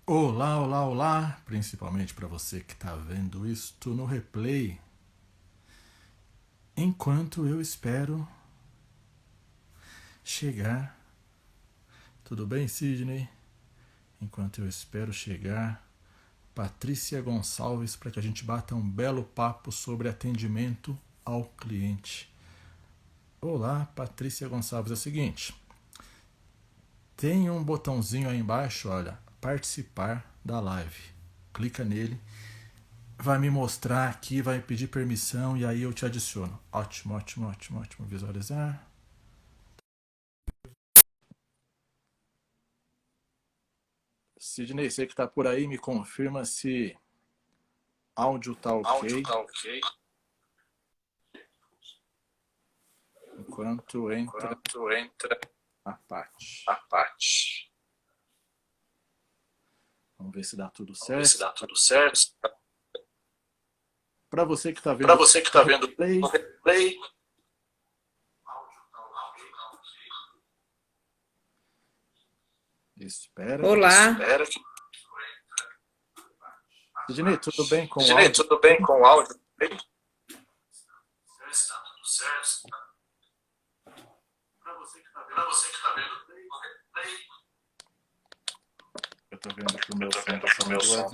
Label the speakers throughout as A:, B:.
A: Olá, olá, olá! Principalmente para você que está vendo isto no replay. Enquanto eu espero chegar. Tudo bem, Sidney? Enquanto eu espero chegar Patrícia Gonçalves para que a gente bata um belo papo sobre atendimento ao cliente. Olá, Patrícia Gonçalves. É o seguinte, tem um botãozinho aí embaixo, olha, participar da live. Clica nele, vai me mostrar aqui, vai pedir permissão e aí eu te adiciono. Ótimo, ótimo, ótimo, ótimo. Visualizar. Sidney, você que está por aí, me confirma se áudio tá ok. Enquanto entra a Paty. Vamos ver se dá tudo certo. Para você que está vendo
B: play.
A: Espera.
B: Olá.
A: Sidney, tudo bem com
B: o áudio?
C: Está tudo certo. Para você que está vendo play.
A: Eu tô vendo que o meu som tá saindo
B: Duas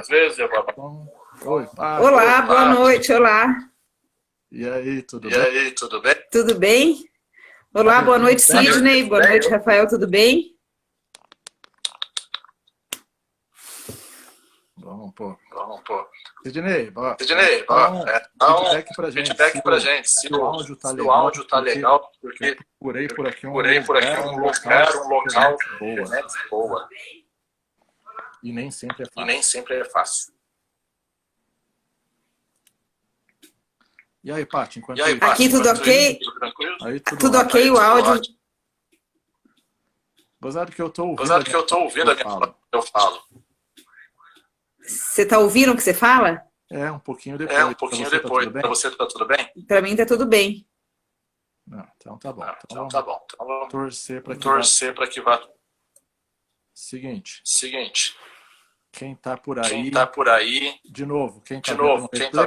B: vezes.
A: Oi, Paty.
B: Olá, boa noite, olá.
A: E aí, tudo bem?
B: Tudo bem? Olá, boa noite, Sidney. Boa noite, Rafael, tudo bem?
A: Vamos pôr. Sidney,
C: Feedback pra gente.
A: Se o áudio tá
C: o áudio tá legal,
A: porque procurei por aqui um
C: local
A: boa. E nem sempre é fácil. E aí, Paty,
B: Aqui tudo ok?
A: Aí,
B: Tudo ok o áudio?
A: Gozado que eu tô
C: ouvindo, eu falo.
B: Você tá ouvindo o que você fala?
A: É, um pouquinho depois.
C: Para você tá tudo bem?
B: Para mim tá tudo bem.
A: Não, então tá bom.
C: Então tá bom. Então vamos
A: torcer
C: para que vá.
A: Seguinte. Quem tá por
C: aí,
A: de novo, quem tá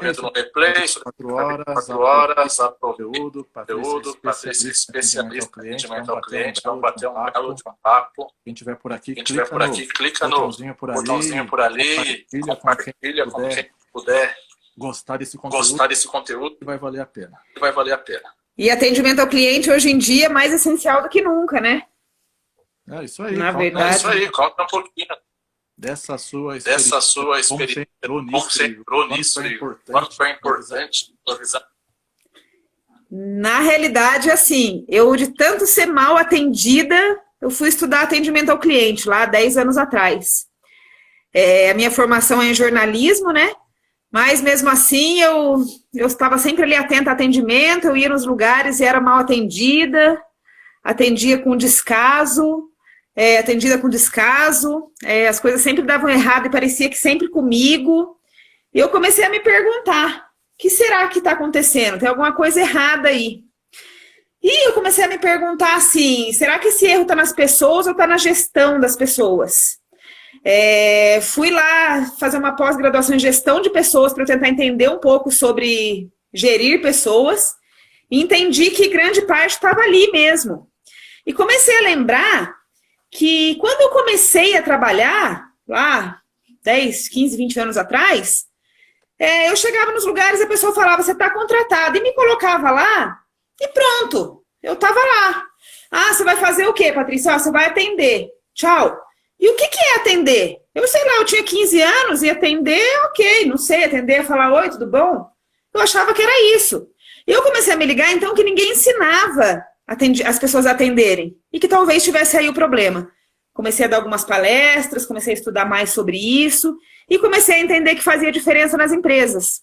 C: vendo no replay,
A: 4 horas, conteúdo, Patrícia especialista em atendimento ao cliente, vamos bater um belo de um papo. Quem tiver por aqui,
C: clica no botãozinho por ali, compartilha com quem puder
A: gostar desse
C: conteúdo,
A: vai valer a pena.
B: E atendimento ao cliente hoje em dia é mais essencial do que nunca, né?
A: É isso aí.
B: Na verdade.
C: Conta um pouquinho
A: dessa sua experiência,
C: como você entrou nisso e quanto foi importante valorizar.
B: Na realidade, assim, eu de tanto ser mal atendida, eu fui estudar atendimento ao cliente lá 10 anos atrás. A minha formação é em jornalismo, né? Mas mesmo assim, eu estava sempre ali atenta a atendimento, eu ia nos lugares e era mal atendida, atendia com descaso, as coisas sempre davam errado e parecia que sempre comigo. E eu comecei a me perguntar, o que será que está acontecendo? Tem alguma coisa errada aí? E eu comecei a me perguntar assim, será que esse erro está nas pessoas ou está na gestão das pessoas? Fui lá fazer uma pós-graduação em gestão de pessoas para eu tentar entender um pouco sobre gerir pessoas e entendi que grande parte estava ali mesmo. E comecei a lembrar que quando eu comecei a trabalhar, lá 10, 15, 20 anos atrás, eu chegava nos lugares e a pessoa falava, você está contratado, e me colocava lá e pronto, eu estava lá. Ah, você vai fazer o quê, Patrícia? Você vai atender. Tchau. E o que é atender? Eu sei lá, eu tinha 15 anos e atender, ok, não sei, atender, falar oi, tudo bom? Eu achava que era isso. E eu comecei a me ligar, então, que ninguém ensinava as pessoas a atenderem. E que talvez tivesse aí o problema. Comecei a dar algumas palestras, comecei a estudar mais sobre isso e comecei a entender que fazia diferença nas empresas.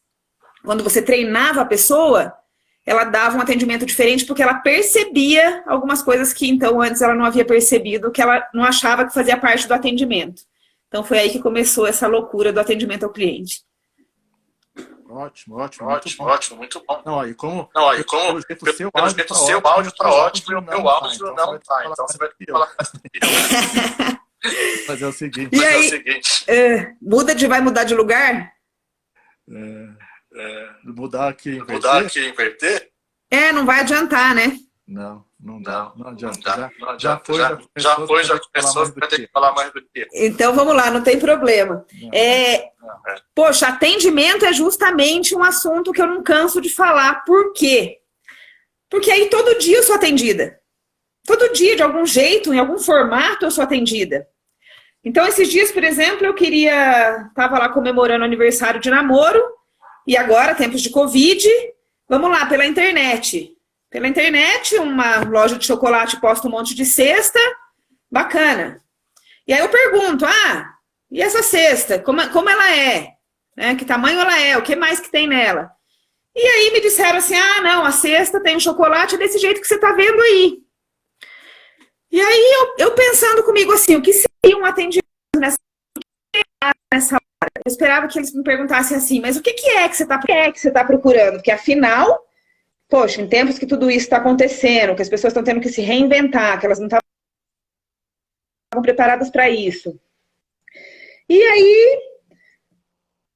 B: Quando você treinava a pessoa, ela dava um atendimento diferente porque ela percebia algumas coisas que então antes ela não havia percebido, que ela não achava que fazia parte do atendimento. Então foi aí que começou essa loucura do atendimento ao cliente.
A: Ótimo,
C: muito bom.
A: Não, e como
C: pelo jeito, seu áudio tá ótimo e o meu áudio não tá. Então você vai ter que falar.
A: fazer o seguinte.
B: E aí, vai mudar de lugar?
A: Mudar aqui, inverter?
C: Mudar aqui, inverter?
B: Não vai adiantar, né?
A: Não dá. Não adianta.
C: Já começou, vai ter que falar mais do que.
B: Então vamos lá, não tem problema. Poxa, atendimento é justamente um assunto que eu não canso de falar. Por quê? Porque aí todo dia eu sou atendida. Todo dia, de algum jeito, em algum formato, eu sou atendida. Então, esses dias, por exemplo, estava lá comemorando o aniversário de namoro, e agora, tempos de Covid, vamos lá, pela internet. Pela internet, uma loja de chocolate posta um monte de cesta, bacana. E aí eu pergunto, e essa cesta, como ela é? Né? Que tamanho ela é? O que mais que tem nela? E aí me disseram assim, não, a cesta tem um chocolate desse jeito que você está vendo aí. E aí eu pensando comigo assim, o que seria um atendimento nessa hora? Eu esperava que eles me perguntassem assim, mas o que é que você está procurando? Porque afinal, poxa, em tempos que tudo isso está acontecendo, que as pessoas estão tendo que se reinventar, que elas não estavam preparadas para isso. E aí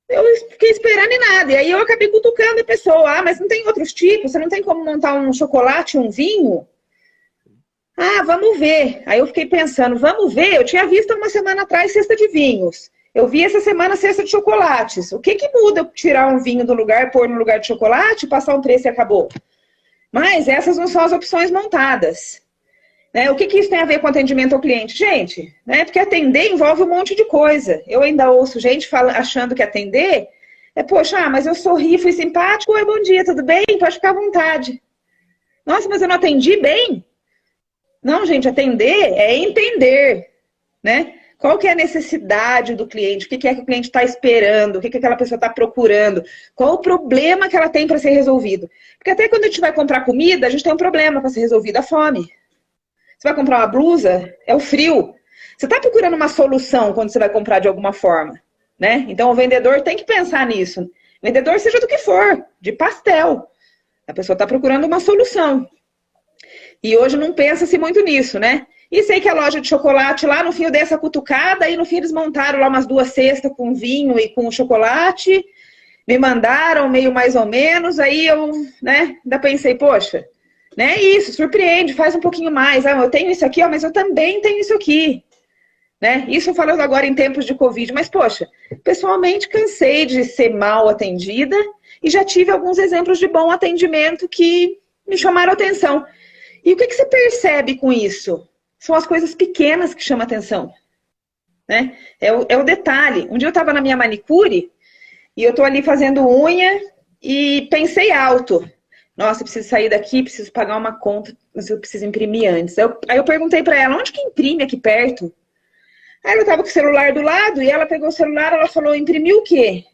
B: eu fiquei esperando e nada. E aí eu acabei cutucando a pessoa, mas não tem outros tipos? Você não tem como montar um chocolate, um vinho? Vamos ver. Aí eu fiquei pensando, vamos ver, eu tinha visto uma semana atrás cesta de vinhos. Eu vi essa semana cesta de chocolates. O que muda eu tirar um vinho do lugar, pôr no lugar de chocolate, passar um preço e acabou? Mas essas não são as opções montadas. Né? O que isso tem a ver com atendimento ao cliente? Gente, né? Porque atender envolve um monte de coisa. Eu ainda ouço gente achando que atender poxa, mas eu sorri, fui simpático, oi, bom dia, tudo bem? Pode ficar à vontade. Nossa, mas eu não atendi bem? Não, gente, atender é entender, né? Qual que é a necessidade do cliente? O que é que o cliente está esperando? O que aquela pessoa está procurando? Qual o problema que ela tem para ser resolvido? Porque até quando a gente vai comprar comida, a gente tem um problema para ser resolvido, a fome. Você vai comprar uma blusa, é o frio. Você está procurando uma solução quando você vai comprar de alguma forma, né? Então o vendedor tem que pensar nisso. Vendedor seja do que for, de pastel. A pessoa está procurando uma solução. E hoje não pensa-se muito nisso, né? E sei que a loja de chocolate lá, no fim eu dei essa cutucada, e no fim eles montaram lá umas 2 cestas com vinho e com chocolate, me mandaram meio mais ou menos, aí eu, né, ainda pensei, poxa, né, isso, surpreende, faz um pouquinho mais, eu tenho isso aqui, mas eu também tenho isso aqui, né? Isso falando agora em tempos de Covid, mas poxa, pessoalmente cansei de ser mal atendida e já tive alguns exemplos de bom atendimento que me chamaram a atenção. E o que você percebe com isso? São as coisas pequenas que chamam a atenção. Né? É o detalhe. Um dia eu estava na minha manicure e eu estou ali fazendo unha e pensei alto. Nossa, eu preciso sair daqui, preciso pagar uma conta, mas eu preciso imprimir antes. Aí eu perguntei para ela, onde que imprime aqui perto? Aí ela estava com o celular do lado e ela pegou o celular, ela falou, imprimiu o quê?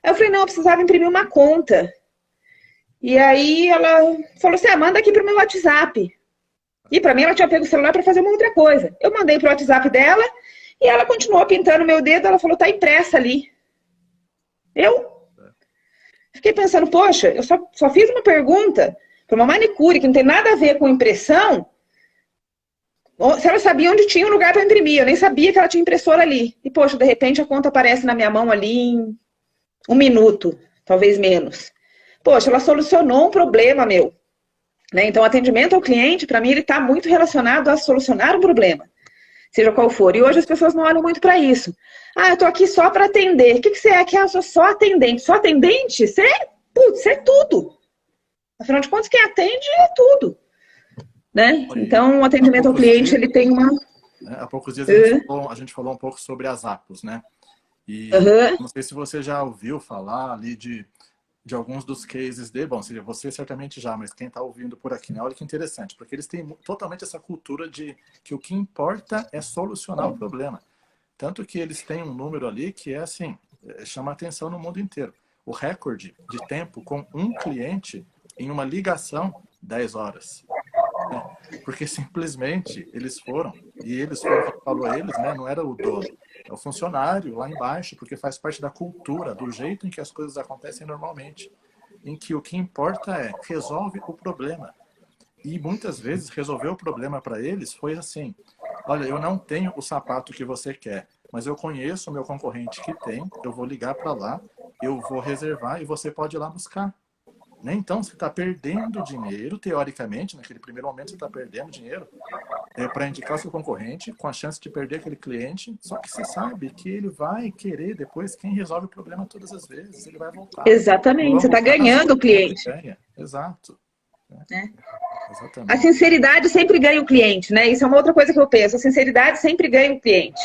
B: Aí eu falei, não, eu precisava imprimir uma conta. E aí ela falou assim, manda aqui pro meu WhatsApp. E para mim ela tinha pego o celular para fazer uma outra coisa. Eu mandei pro WhatsApp dela e ela continuou pintando meu dedo, ela falou, tá impressa ali. Eu fiquei pensando, poxa, eu só fiz uma pergunta para uma manicure que não tem nada a ver com impressão, se ela sabia onde tinha um lugar para imprimir, eu nem sabia que ela tinha impressora ali. E poxa, de repente a conta aparece na minha mão ali em 1 minuto, talvez menos. Poxa, ela solucionou um problema meu. Né? Então, o atendimento ao cliente, para mim, ele está muito relacionado a solucionar um problema, seja qual for. E hoje as pessoas não olham muito para isso. Eu estou aqui só para atender. O que você é? Que eu sou só atendente. Só atendente? Você é tudo. Afinal de contas, quem atende é tudo. Né? Então, o atendimento ao cliente, ele tem uma...
A: Há poucos dias a gente falou um pouco sobre as APOS, né? E não sei se você já ouviu falar ali de alguns dos cases de... Bom, você certamente já, mas quem está ouvindo por aqui, né? Olha que interessante, porque eles têm totalmente essa cultura de que o que importa é solucionar o problema. Tanto que eles têm um número ali que é assim, chama atenção no mundo inteiro. O recorde de tempo com um cliente em uma ligação, 10 horas. Porque simplesmente eles foram, e eles foram, falou eles, né? Não era o dono, é o funcionário lá embaixo, porque faz parte da cultura, do jeito em que as coisas acontecem normalmente, em que o que importa é resolve o problema. E muitas vezes resolver o problema para eles foi assim, olha, eu não tenho o sapato que você quer, mas eu conheço o meu concorrente que tem, eu vou ligar para lá, eu vou reservar e você pode ir lá buscar. Né? Então, você está perdendo dinheiro, teoricamente, naquele primeiro momento você está perdendo dinheiro para indicar o seu concorrente, com a chance de perder aquele cliente, só que você sabe que ele vai querer depois, quem resolve o problema todas as vezes, ele vai voltar.
B: Exatamente, você está ganhando o cliente.
A: Exato.
B: A sinceridade sempre ganha o cliente, né? Isso é uma outra coisa que eu penso, a sinceridade sempre ganha o cliente.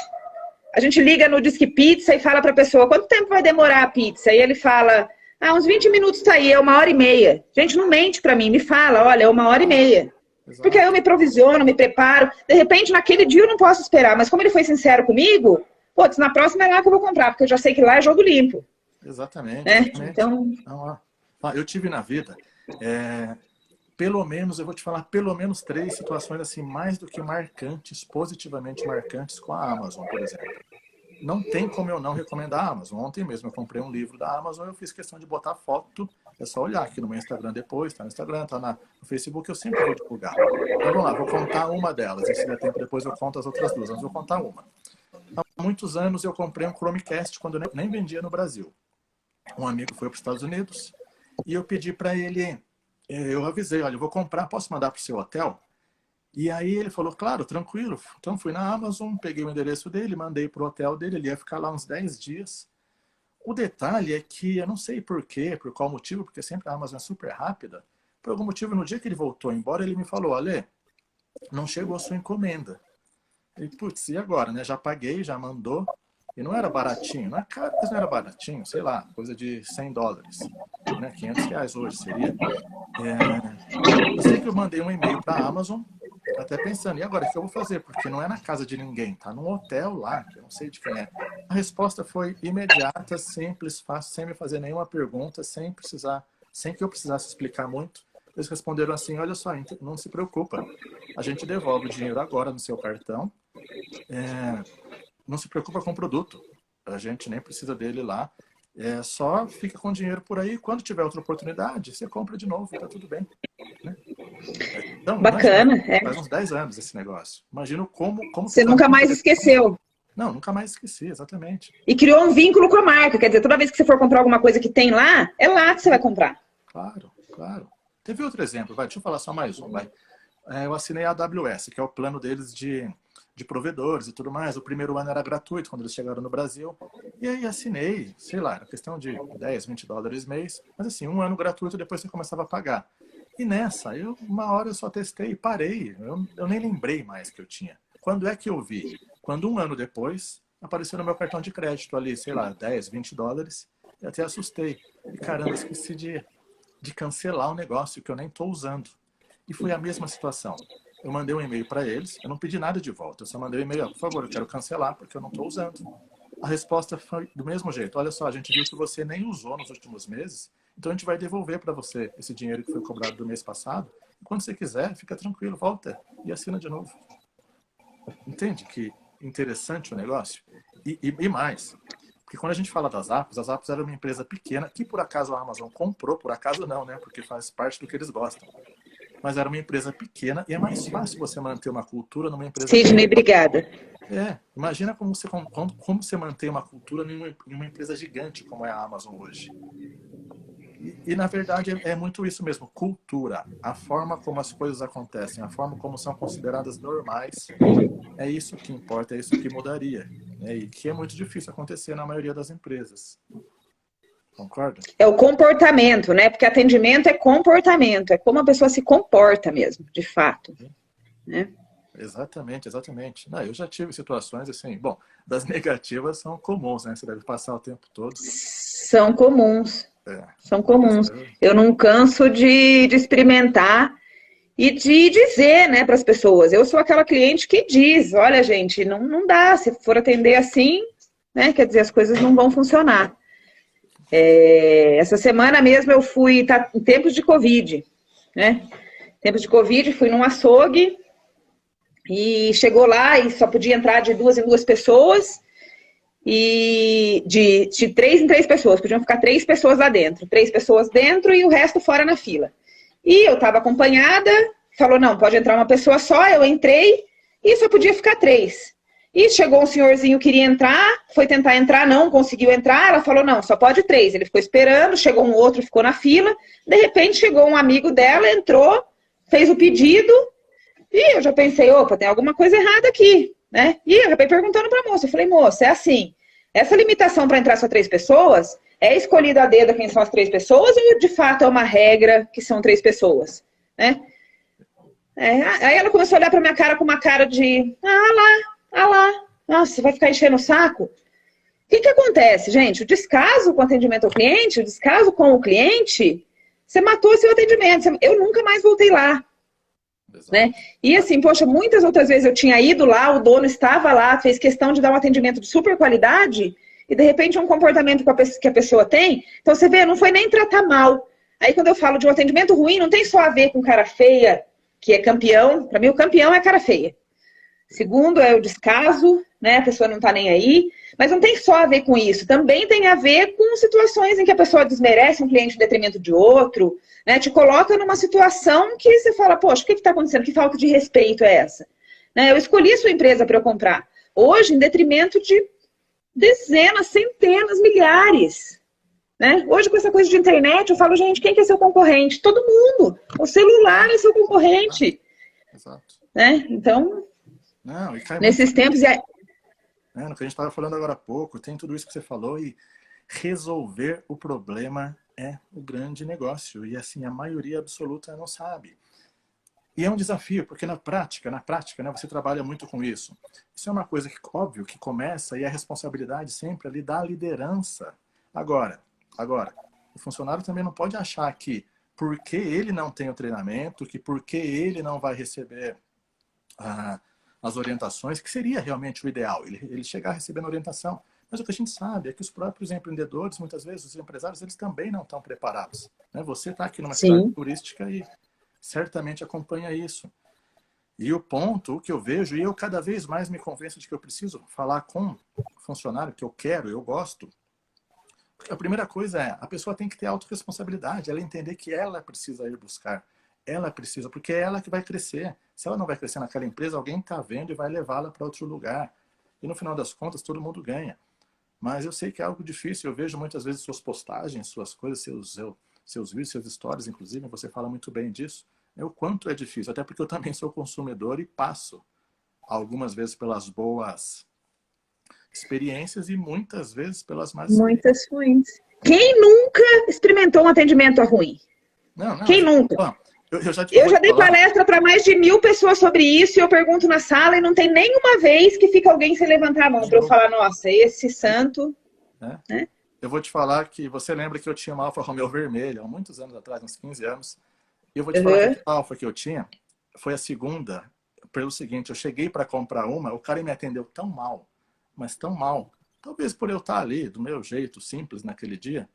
B: A gente liga no Disque Pizza e fala para a pessoa, quanto tempo vai demorar a pizza? E ele fala, uns 20 minutos tá aí, é 1h30. Gente, não mente para mim, me fala, olha, é 1h30. Exato. Porque aí eu me provisiono, me preparo. De repente, naquele dia eu não posso esperar, mas como ele foi sincero comigo, putz, na próxima é lá que eu vou comprar, porque eu já sei que lá é jogo limpo.
A: Exatamente.
B: Né?
A: Exatamente.
B: Então...
A: eu tive na vida... pelo menos, eu vou te falar, pelo menos 3 situações assim, mais do que marcantes, positivamente marcantes com a Amazon, por exemplo. Não tem como eu não recomendar a Amazon. Ontem mesmo eu comprei um livro da Amazon, eu fiz questão de botar foto, é só olhar aqui no meu Instagram depois, tá no Instagram, tá no Facebook, eu sempre vou divulgar. Então vamos lá, vou contar uma delas, e se der tempo depois eu conto as outras 2, mas vou contar uma. Há muitos anos eu comprei um Chromecast quando eu nem vendia no Brasil. Um amigo foi para os Estados Unidos e eu pedi para ele... Eu avisei, olha, eu vou comprar, posso mandar para o seu hotel? E aí ele falou, claro, tranquilo. Então fui na Amazon, peguei o endereço dele, mandei para o hotel dele, ele ia ficar lá uns 10 dias. O detalhe é que, eu não sei por quê, por qual motivo, porque sempre a Amazon é super rápida. Por algum motivo, no dia que ele voltou embora, ele me falou, olha, não chegou a sua encomenda. E, putz, e agora, né? Já paguei, já mandou. E não era baratinho, não é caro, mas não era baratinho, sei lá, coisa de $100, né? R$500 hoje seria. Eu sei que eu mandei um e-mail para a Amazon, até pensando, e agora o que eu vou fazer? Porque não é na casa de ninguém, tá num hotel lá, que eu não sei de quem é. A resposta foi imediata, simples, fácil, sem me fazer nenhuma pergunta, sem que eu precisasse explicar muito. Eles responderam assim, olha só, não se preocupa, a gente devolve o dinheiro agora no seu cartão, não se preocupa com o produto, a gente nem precisa dele lá, só fica com o dinheiro por aí, quando tiver outra oportunidade, você compra de novo, tá tudo bem. Né? Então,
B: bacana.
A: Faz uns 10 anos esse negócio. Imagino como
B: você nunca mais esqueceu.
A: Não, nunca mais esqueci, exatamente.
B: E criou um vínculo com a marca, quer dizer, toda vez que você for comprar alguma coisa que tem lá, é lá que você vai comprar.
A: Claro, claro. Teve outro exemplo, deixa eu falar só mais um, eu assinei a AWS, que é o plano deles de provedores e tudo mais. O primeiro ano era gratuito quando eles chegaram no Brasil. E aí assinei, sei lá, era questão de $10, $20 mês. Mas assim, um ano gratuito, depois você começava a pagar. E nessa, uma hora eu só testei e parei. Eu nem lembrei mais que eu tinha. Quando é que eu vi? Quando um ano depois, apareceu no meu cartão de crédito ali, sei lá, $10, $20. E até assustei. E caramba, esqueci de cancelar o negócio que eu nem estou usando. E foi a mesma situação. Eu mandei um e-mail para eles, eu não pedi nada de volta, eu só mandei um e-mail, por favor, eu quero cancelar porque eu não estou usando. A resposta foi do mesmo jeito, olha só, a gente viu que você nem usou nos últimos meses, então a gente vai devolver para você esse dinheiro que foi cobrado do mês passado, e quando você quiser, fica tranquilo, volta e assina de novo. Entende que interessante o negócio? E mais, porque quando a gente fala das apps, as apps eram uma empresa pequena, que por acaso a Amazon comprou, por acaso não, né? Porque faz parte do que eles gostam. Mas era uma empresa pequena e é mais fácil você manter uma cultura numa empresa
B: Sidney, obrigada.
A: Imagina como você mantém uma cultura em uma empresa gigante como é a Amazon hoje. E na verdade é muito isso mesmo, cultura. A forma como as coisas acontecem, a forma como são consideradas normais, é isso que importa, é isso que mudaria. Né? E que é muito difícil acontecer na maioria das empresas. Concorda?
B: É o comportamento, né? Porque atendimento é comportamento, é como a pessoa se comporta mesmo, de fato. Né?
A: Exatamente, exatamente. Não, eu já tive situações assim, bom, das negativas são comuns, né? Você deve passar o tempo todo.
B: São comuns. São comuns. Eu não canso de experimentar e de dizer, né, para as pessoas. Eu sou aquela cliente que diz, olha, gente, não dá, se for atender assim, né, quer dizer, as coisas não vão funcionar. Essa semana mesmo eu fui, em tempos de Covid, né? Tempos de Covid, fui num açougue e chegou lá e só podia entrar de 2 em 2 pessoas e de 3 em 3 pessoas, podiam ficar 3 pessoas lá dentro, 3 pessoas dentro e o resto fora na fila. E eu estava acompanhada, falou, não, pode entrar uma pessoa só, eu entrei e só podia ficar 3. E chegou um senhorzinho, queria entrar, foi tentar entrar, não conseguiu entrar, ela falou, não, só pode 3. Ele ficou esperando, chegou um outro, ficou na fila, de repente chegou um amigo dela, entrou, fez o pedido, e eu já pensei, opa, tem alguma coisa errada aqui, né? E eu acabei perguntando para a moça, eu falei, moça, é assim, essa limitação para entrar só 3 pessoas, é escolhida a dedo quem são as 3 pessoas, ou de fato é uma regra que são 3 pessoas, né? Aí ela começou a olhar para minha cara com uma cara de, ah lá, nossa, você vai ficar enchendo o saco? O que acontece, gente? O descaso com o atendimento ao cliente, o descaso com o cliente, você matou o seu atendimento. Eu nunca mais voltei lá. Né? E assim, poxa, muitas outras vezes eu tinha ido lá, o dono estava lá, fez questão de dar um atendimento de super qualidade, e de repente um comportamento que a pessoa tem, então você vê, não foi nem tratar mal. Aí quando eu falo de um atendimento ruim, não tem só a ver com cara feia, que é campeão. Para mim o campeão é cara feia. Segundo é o descaso, né? A pessoa não tá nem aí. Mas não tem só a ver com isso. Também tem a ver com situações em que a pessoa desmerece um cliente em detrimento de outro, né? Te coloca numa situação que você fala, poxa, o que está acontecendo? Que falta de respeito é essa? Né? Eu escolhi a sua empresa para eu comprar. Hoje, em detrimento de dezenas, centenas, milhares. Né? Hoje, com essa coisa de internet, eu falo, gente, quem que é seu concorrente? Todo mundo. O celular é seu concorrente.
A: Exato.
B: Né? Então...
A: Não, e cai
B: nesses tempos...
A: No que a gente estava falando agora há pouco, tem tudo isso que você falou, e resolver o problema é o grande negócio. E assim, a maioria absoluta não sabe. E é um desafio, porque na prática, né, você trabalha muito com isso. Isso é uma coisa que, óbvio, que começa, e a responsabilidade sempre ali da liderança. Agora, o funcionário também não pode achar que porque ele não tem o treinamento, que porque ele não vai receber as orientações, que seria realmente o ideal, ele chegar recebendo orientação. Mas o que a gente sabe é que os próprios empreendedores, muitas vezes os empresários, eles também não estão preparados. Né? Você está aqui numa cidade turística e certamente acompanha isso. E o ponto, o que eu vejo, e eu cada vez mais me convenço de que eu preciso falar com o funcionário, que eu quero, eu gosto. A primeira coisa é, a pessoa tem que ter autorresponsabilidade, ela entender que ela precisa ir buscar. Ela precisa, porque é ela que vai crescer. Se ela não vai crescer naquela empresa, alguém está vendo e vai levá-la para outro lugar. E no final das contas, todo mundo ganha. Mas eu sei que é algo difícil. Eu vejo muitas vezes suas postagens, suas coisas, seus vídeos, suas histórias, inclusive, você fala muito bem disso. O quanto é difícil, até porque eu também sou consumidor e passo algumas vezes pelas boas experiências e muitas vezes pelas más experiências.
B: Muitas ruins. Quem nunca experimentou um atendimento ruim?
A: Não,
B: quem nunca?
A: Ó, eu já
B: dei palestra para mais de 1000 pessoas sobre isso e eu pergunto na sala e não tem nenhuma vez que fica alguém sem levantar a mão para eu falar, nossa, esse santo... Né?
A: Eu vou te falar que você lembra que eu tinha uma Alfa Romeo vermelha há muitos anos atrás, uns 15 anos. E eu vou te falar que a Alfa que eu tinha foi a segunda, pelo seguinte, eu cheguei para comprar uma, o cara me atendeu tão mal, mas tão mal. Talvez por eu estar ali, do meu jeito, simples naquele dia,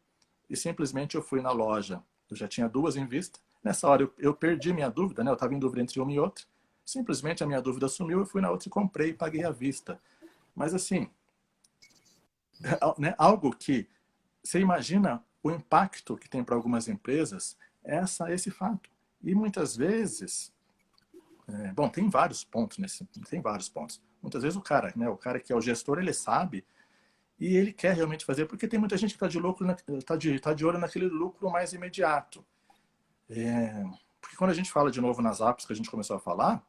A: e simplesmente eu fui na loja. Eu já tinha 2 em vista. Nessa hora eu perdi minha dúvida, né? Eu estava em dúvida entre uma e outra. Simplesmente a minha dúvida sumiu, eu fui na outra e comprei e paguei à vista. Mas assim, né? Algo que você imagina o impacto que tem para algumas empresas, esse fato. E muitas vezes, bom, tem vários pontos tem vários pontos. Muitas vezes o cara que é o gestor, ele sabe e ele quer realmente fazer, porque tem muita gente que está de olho naquele lucro mais imediato. Porque quando a gente fala de novo nas apps que a gente começou a falar,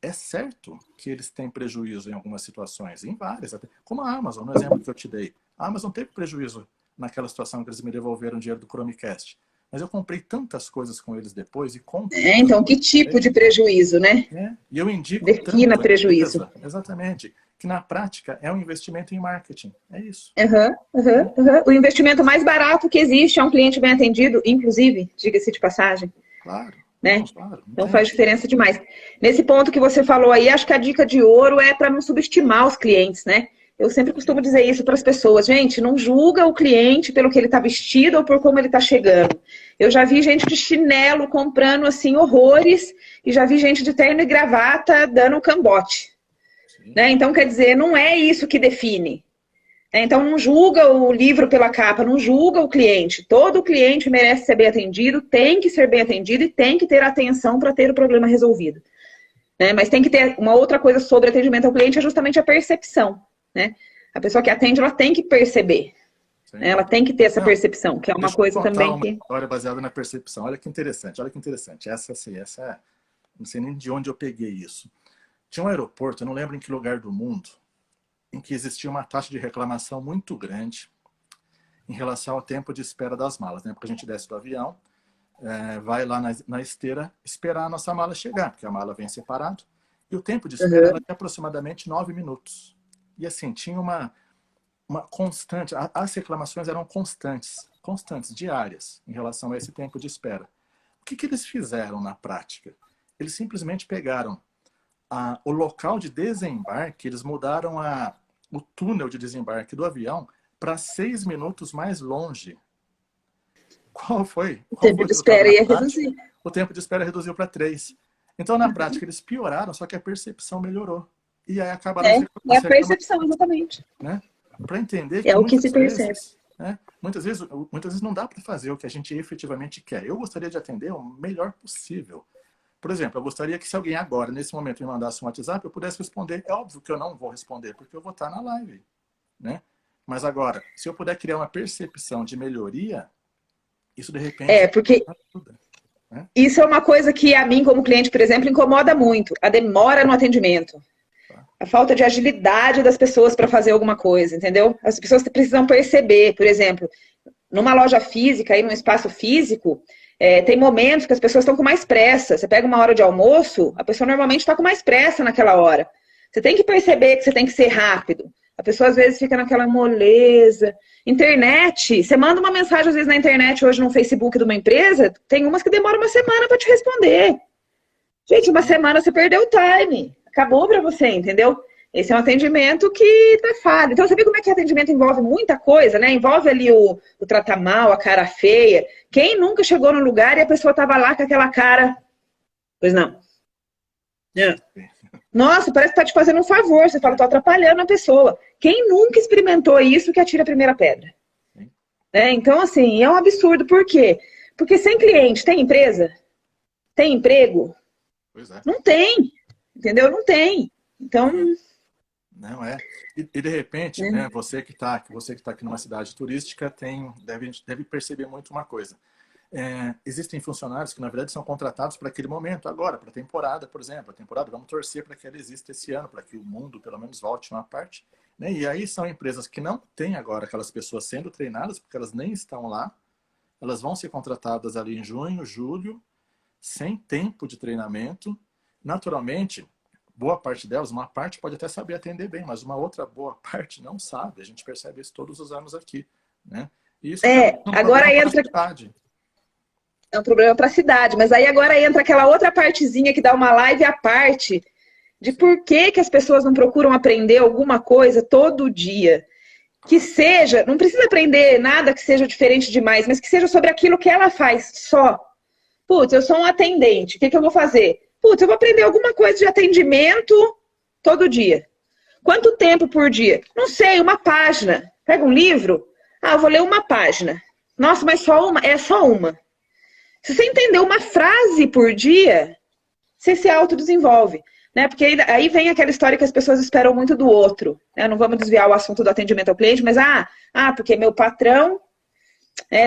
A: é certo que eles têm prejuízo em algumas situações, em várias, até, como a Amazon, no exemplo que eu te dei. A Amazon teve prejuízo naquela situação que eles me devolveram o dinheiro do Chromecast. Mas eu comprei tantas coisas com eles depois e comprei.
B: Então, que tipo de prejuízo, né?
A: E eu indico
B: defina prejuízo.
A: Exatamente. Que na prática é um investimento em marketing. É isso.
B: O investimento mais barato que existe é um cliente bem atendido, inclusive, diga-se de passagem.
A: Claro.
B: Né? Claro, então faz diferença demais. Nesse ponto que você falou aí, acho que a dica de ouro é para não subestimar os clientes, né? Eu sempre costumo dizer isso para as pessoas. Gente, não julga o cliente pelo que ele está vestido ou por como ele está chegando. Eu já vi gente de chinelo comprando, assim, horrores. E já vi gente de terno e gravata dando cambote. Né? Então, quer dizer, não é isso que define. Então, não julga o livro pela capa, não julga o cliente. Todo cliente merece ser bem atendido, tem que ser bem atendido e tem que ter atenção para ter o problema resolvido. né? Mas tem que ter uma outra coisa sobre atendimento ao cliente, é justamente a percepção, né? A pessoa que atende, ela tem que perceber. Né? Ela tem que ter essa percepção, que é uma coisa também que...
A: uma história baseada na percepção. Olha que interessante, olha que interessante. Essa não sei nem de onde eu peguei isso. Tinha um aeroporto, eu não lembro em que lugar do mundo, em que existia uma taxa de reclamação muito grande em relação ao tempo de espera das malas, né? Porque a gente desce do avião, vai lá na esteira esperar a nossa mala chegar, porque a mala vem separado, e o tempo de espera era de aproximadamente 9 minutos. E assim, tinha uma constante, as reclamações eram constantes, diárias, em relação a esse tempo de espera. O que eles fizeram na prática? Eles simplesmente pegaram o local de desembarque, eles mudaram o túnel de desembarque do avião para 6 minutos mais longe. Qual foi?
B: O tempo de espera ia reduzir.
A: O tempo de espera reduziu para 3. Então, na prática, eles pioraram, só que a percepção melhorou. E aí acabaram...
B: É a percepção, exatamente.
A: Né? Para entender que
B: é o que se percebe.
A: Né, muitas vezes não dá para fazer o que a gente efetivamente quer. Eu gostaria de atender o melhor possível. Por exemplo, eu gostaria que se alguém agora, nesse momento, me mandasse um WhatsApp, eu pudesse responder. É óbvio que eu não vou responder, porque eu vou estar na live. Né? Mas agora, se eu puder criar uma percepção de melhoria, isso de repente...
B: porque
A: ajuda, né?
B: Isso é uma coisa que a mim, como cliente, por exemplo, incomoda muito. A demora no atendimento. A falta de agilidade das pessoas para fazer alguma coisa, entendeu? As pessoas precisam perceber, por exemplo, numa loja física, aí num espaço físico... tem momentos que as pessoas estão com mais pressa. Você pega uma hora de almoço, a pessoa normalmente está com mais pressa naquela hora. Você tem que perceber que você tem que ser rápido. A pessoa às vezes fica naquela moleza. Internet, você manda uma mensagem às vezes na internet, hoje no Facebook de uma empresa, tem umas que demoram uma semana para te responder. Gente, uma semana você perdeu o time. Acabou para você, entendeu? Esse é um atendimento que tá falho. Então, você vê como é que atendimento envolve muita coisa, né? Envolve ali o tratar mal, a cara feia. Quem nunca chegou no lugar e a pessoa tava lá com aquela cara... Pois não. Nossa, parece que tá te fazendo um favor. Você fala, tô atrapalhando a pessoa. Quem nunca experimentou isso que atira a primeira pedra? Então, assim, é um absurdo. Por quê? Porque sem cliente, tem empresa? Tem emprego?
A: Pois é.
B: Não tem. Entendeu? Não tem. Então...
A: Não é. E de repente, né, você que está aqui numa cidade turística deve perceber muito uma coisa. Existem funcionários que, na verdade, são contratados para aquele momento, agora, para a temporada, por exemplo. A temporada, vamos torcer para que ela exista esse ano, para que o mundo, pelo menos, volte uma parte. Né? E aí são empresas que não têm agora aquelas pessoas sendo treinadas, porque elas nem estão lá. Elas vão ser contratadas ali em junho, julho, sem tempo de treinamento. Naturalmente... boa parte delas, uma parte pode até saber atender bem, mas uma outra boa parte não sabe. A gente percebe isso todos os anos aqui, né? E isso
B: agora entra... É um problema para a cidade, mas aí agora entra aquela outra partezinha que dá uma live à parte de por que as pessoas não procuram aprender alguma coisa todo dia. Que seja, não precisa aprender nada que seja diferente demais, mas que seja sobre aquilo que ela faz só. Putz, eu sou um atendente, o que eu vou fazer? Putz, eu vou aprender alguma coisa de atendimento todo dia. Quanto tempo por dia? Não sei, uma página. Pega um livro, eu vou ler uma página. Nossa, mas só uma? É só uma. Se você entender uma frase por dia, você se autodesenvolve. Né? Porque aí vem aquela história que as pessoas esperam muito do outro. Né? Não vamos desviar o assunto do atendimento ao cliente, mas porque meu patrão,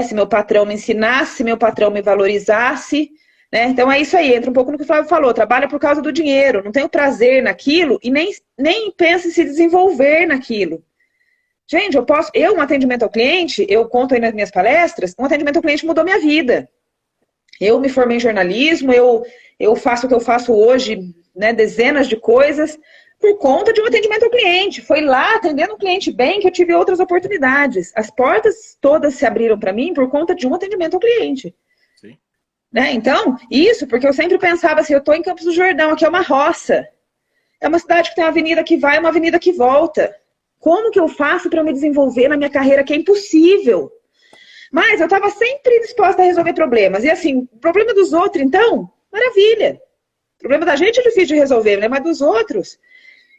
B: se meu patrão me ensinasse, se meu patrão me valorizasse... Né? Então é isso aí, entra um pouco no que o Flávio falou, trabalha por causa do dinheiro, não tem o prazer naquilo e nem pensa em se desenvolver naquilo. Gente, um atendimento ao cliente, eu conto aí nas minhas palestras, um atendimento ao cliente mudou minha vida. Eu me formei em jornalismo, eu faço o que eu faço hoje, né, dezenas de coisas, por conta de um atendimento ao cliente. Foi lá, atendendo o cliente bem, que eu tive outras oportunidades. As portas todas se abriram para mim por conta de um atendimento ao cliente. Né? Então, isso, porque eu sempre pensava assim, eu estou em Campos do Jordão, aqui é uma roça. É uma cidade que tem uma avenida que vai e uma avenida que volta. Como que eu faço para me desenvolver na minha carreira, que é impossível? Mas eu estava sempre disposta a resolver problemas. E assim, o problema dos outros, então, maravilha. O problema da gente é difícil de resolver, né? Mas dos outros.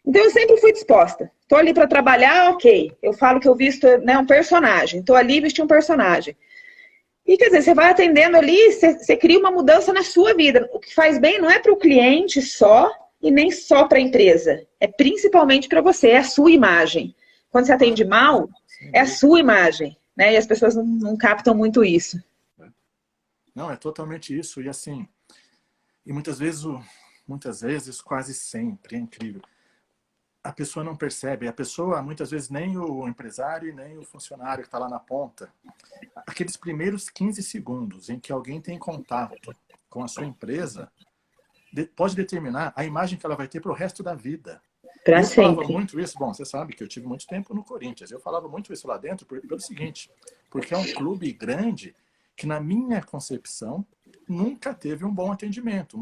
B: Então eu sempre fui disposta. Estou ali para trabalhar, ok. Eu falo que eu visto, né, um personagem. Estou ali vesti um personagem. E quer dizer, você vai atendendo ali, você cria uma mudança na sua vida. O que faz bem não é para o cliente só, e nem só para a empresa. É principalmente para você, é a sua imagem. Quando você atende mal, é a sua imagem, né? E as pessoas não captam muito isso.
A: Não, é totalmente isso. E assim, e muitas vezes, quase sempre, é incrível. A pessoa não percebe, a pessoa, muitas vezes, nem o empresário, nem o funcionário que está lá na ponta. Aqueles primeiros 15 segundos em que alguém tem contato com a sua empresa, pode determinar a imagem que ela vai ter para o resto da vida.
B: Para
A: eu
B: sempre.
A: falava muito isso, bom, você sabe que eu tive muito tempo no Corinthians, eu falava muito isso lá dentro pelo seguinte, porque é um clube grande que, na minha concepção, nunca teve um bom atendimento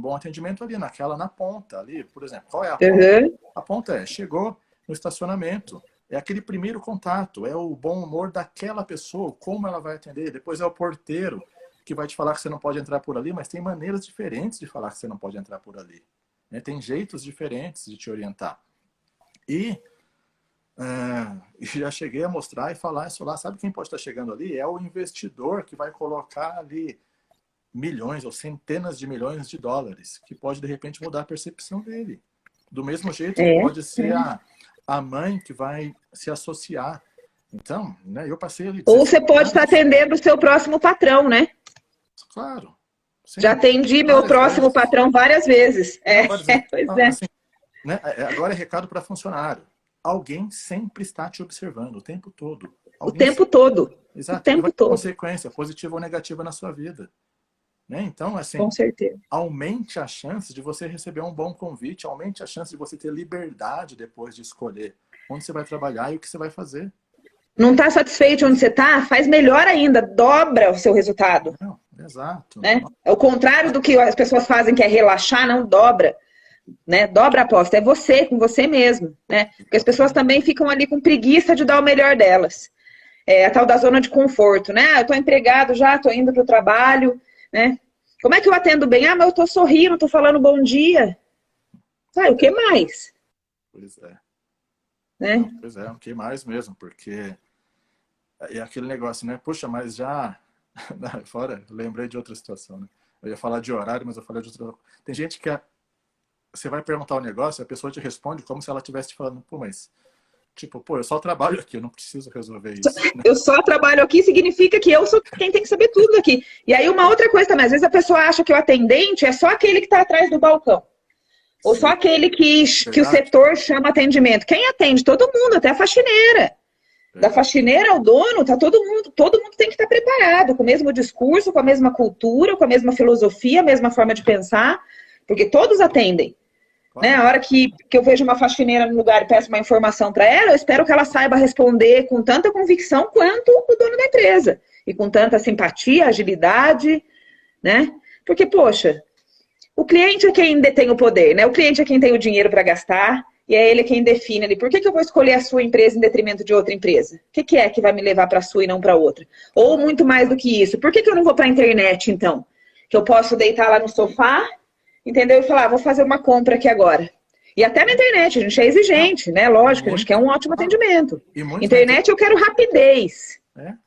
A: ali na ponta, ali, por exemplo. Qual é a ponta?
B: Uhum.
A: A ponta chegou no estacionamento, é aquele primeiro contato, é o bom humor daquela pessoa, como ela vai atender, depois é o porteiro, que vai te falar que você não pode entrar por ali, mas tem maneiras diferentes de falar que você não pode entrar por ali. Né? Tem jeitos diferentes de te orientar. E já cheguei a mostrar e falar isso lá. Sabe quem pode estar chegando ali? É o investidor que vai colocar ali milhões ou centenas de milhões de dólares, que pode, de repente, mudar a percepção dele. Do mesmo jeito que pode ser a mãe que vai se associar. Então, né, eu passei ali...
B: Ou você pode estar atendendo o seu próximo patrão, né?
A: Claro. Sim,
B: já atendi meu próximo
A: vezes.
B: Patrão várias vezes.
A: Pois é. Assim, né, agora é recado para funcionário. Alguém sempre está te observando o tempo todo.
B: O tempo todo.
A: Exato.
B: O tempo
A: vai ter
B: todo.
A: consequência positiva ou negativa na sua vida. Né? Então, assim,
B: com certeza,
A: aumente a chance de você receber um bom convite, aumente a chance de você ter liberdade depois de escolher onde você vai trabalhar e o que você vai fazer.
B: Não está satisfeito onde você está? Faz melhor ainda, dobra o seu resultado.
A: Não, exato.
B: Né? É o contrário do que as pessoas fazem, que é relaxar, não dobra. Né? Dobra a aposta, é você, com você mesmo. Né? Porque as pessoas também ficam ali com preguiça de dar o melhor delas. É a tal da zona de conforto, né? Eu estou empregado já, estou indo para o trabalho, né? Como é que eu atendo bem? Ah, mas eu estou sorrindo, estou falando bom dia. O que mais?
A: Pois é.
B: Né?
A: Não, pois é, o que mais mesmo, porque é aquele negócio, né? Puxa, mas já... Fora, lembrei de outra situação, né? Eu ia falar de horário, mas eu falei de outra... Tem gente que você vai perguntar um negócio, a pessoa te responde como se ela estivesse te falando, pô, mas... Tipo, pô, eu só trabalho aqui, eu não preciso resolver isso. Né?
B: Eu só trabalho aqui significa que eu sou quem tem que saber tudo aqui. E aí uma outra coisa também, às vezes a pessoa acha que o atendente é só aquele que está atrás do balcão. Ou só aquele que o setor chama atendimento. Quem atende? Todo mundo, até a faxineira. Da faxineira ao dono, tá todo mundo tem que estar preparado, com o mesmo discurso, com a mesma cultura, com a mesma filosofia, a mesma forma de pensar, porque todos atendem. Né? A hora que eu vejo uma faxineira no lugar e peço uma informação para ela, eu espero que ela saiba responder com tanta convicção quanto o dono da empresa. E com tanta simpatia, agilidade, né? Porque, poxa, o cliente é quem detém o poder, né? O cliente é quem tem o dinheiro para gastar e é ele quem define ali. Por que eu vou escolher a sua empresa em detrimento de outra empresa? O que é que vai me levar para a sua e não para outra? Ou muito mais do que isso, por que eu não vou para a internet, então? Que eu posso deitar lá no sofá, entendeu? E falar, vou fazer uma compra aqui agora. E até na internet, a gente é exigente, né? Lógico, a gente quer um ótimo atendimento. Internet eu quero rapidez.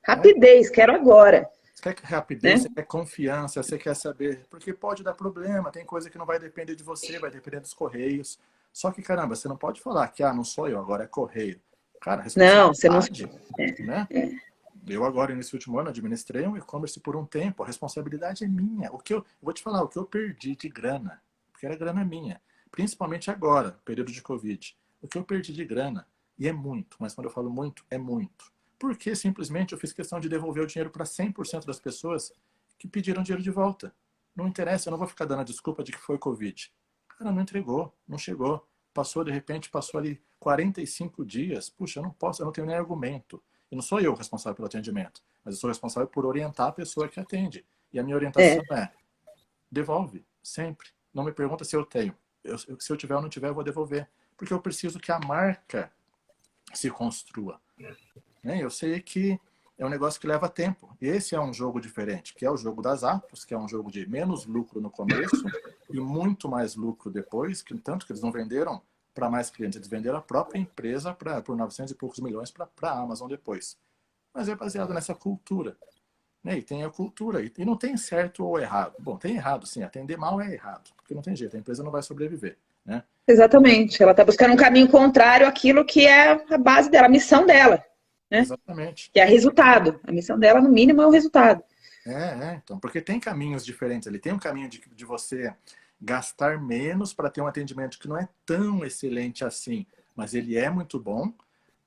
B: Rapidez, quero agora.
A: Você quer rapidez, você quer confiança, você quer saber, porque pode dar problema, tem coisa que não vai depender de você, vai depender dos correios. Só que, caramba, você não pode falar que, não sou eu, agora é correio. Cara,
B: não, você não...
A: Né? Eu agora, nesse último ano, administrei um e-commerce por um tempo, a responsabilidade é minha. Eu vou te falar, o que eu perdi de grana, porque era grana minha, principalmente agora, período de Covid, o que eu perdi de grana, e é muito, mas quando eu falo muito, é muito. Porque simplesmente eu fiz questão de devolver o dinheiro para 100% das pessoas que pediram dinheiro de volta. Não interessa, eu não vou ficar dando a desculpa de que foi Covid. Cara, não entregou, não chegou. Passou, de repente, passou ali 45 dias. Puxa, eu não tenho nem argumento. E não sou eu responsável pelo atendimento, mas eu sou responsável por orientar a pessoa que atende. E a minha orientação é devolve, sempre. Não me pergunta se eu tenho. Se eu tiver ou não tiver, eu vou devolver. Porque eu preciso que a marca se construa. Eu sei que é um negócio que leva tempo. E esse é um jogo diferente, que é o jogo das apps, que é um jogo de menos lucro no começo e muito mais lucro depois, tanto que eles não venderam para mais clientes, eles venderam a própria empresa por 900 e poucos milhões para a Amazon depois. Mas é baseado nessa cultura. E tem a cultura. E não tem certo ou errado. Bom, tem errado, sim. Atender mal é errado. Porque não tem jeito. A empresa não vai sobreviver. Né?
B: Exatamente. Ela está buscando um caminho contrário àquilo que é a base dela, a missão dela. Né?
A: Exatamente.
B: Que é resultado. A missão dela, no mínimo, é o resultado.
A: Então, porque tem caminhos diferentes ali. Tem um caminho de você gastar menos para ter um atendimento que não é tão excelente assim, mas ele é muito bom,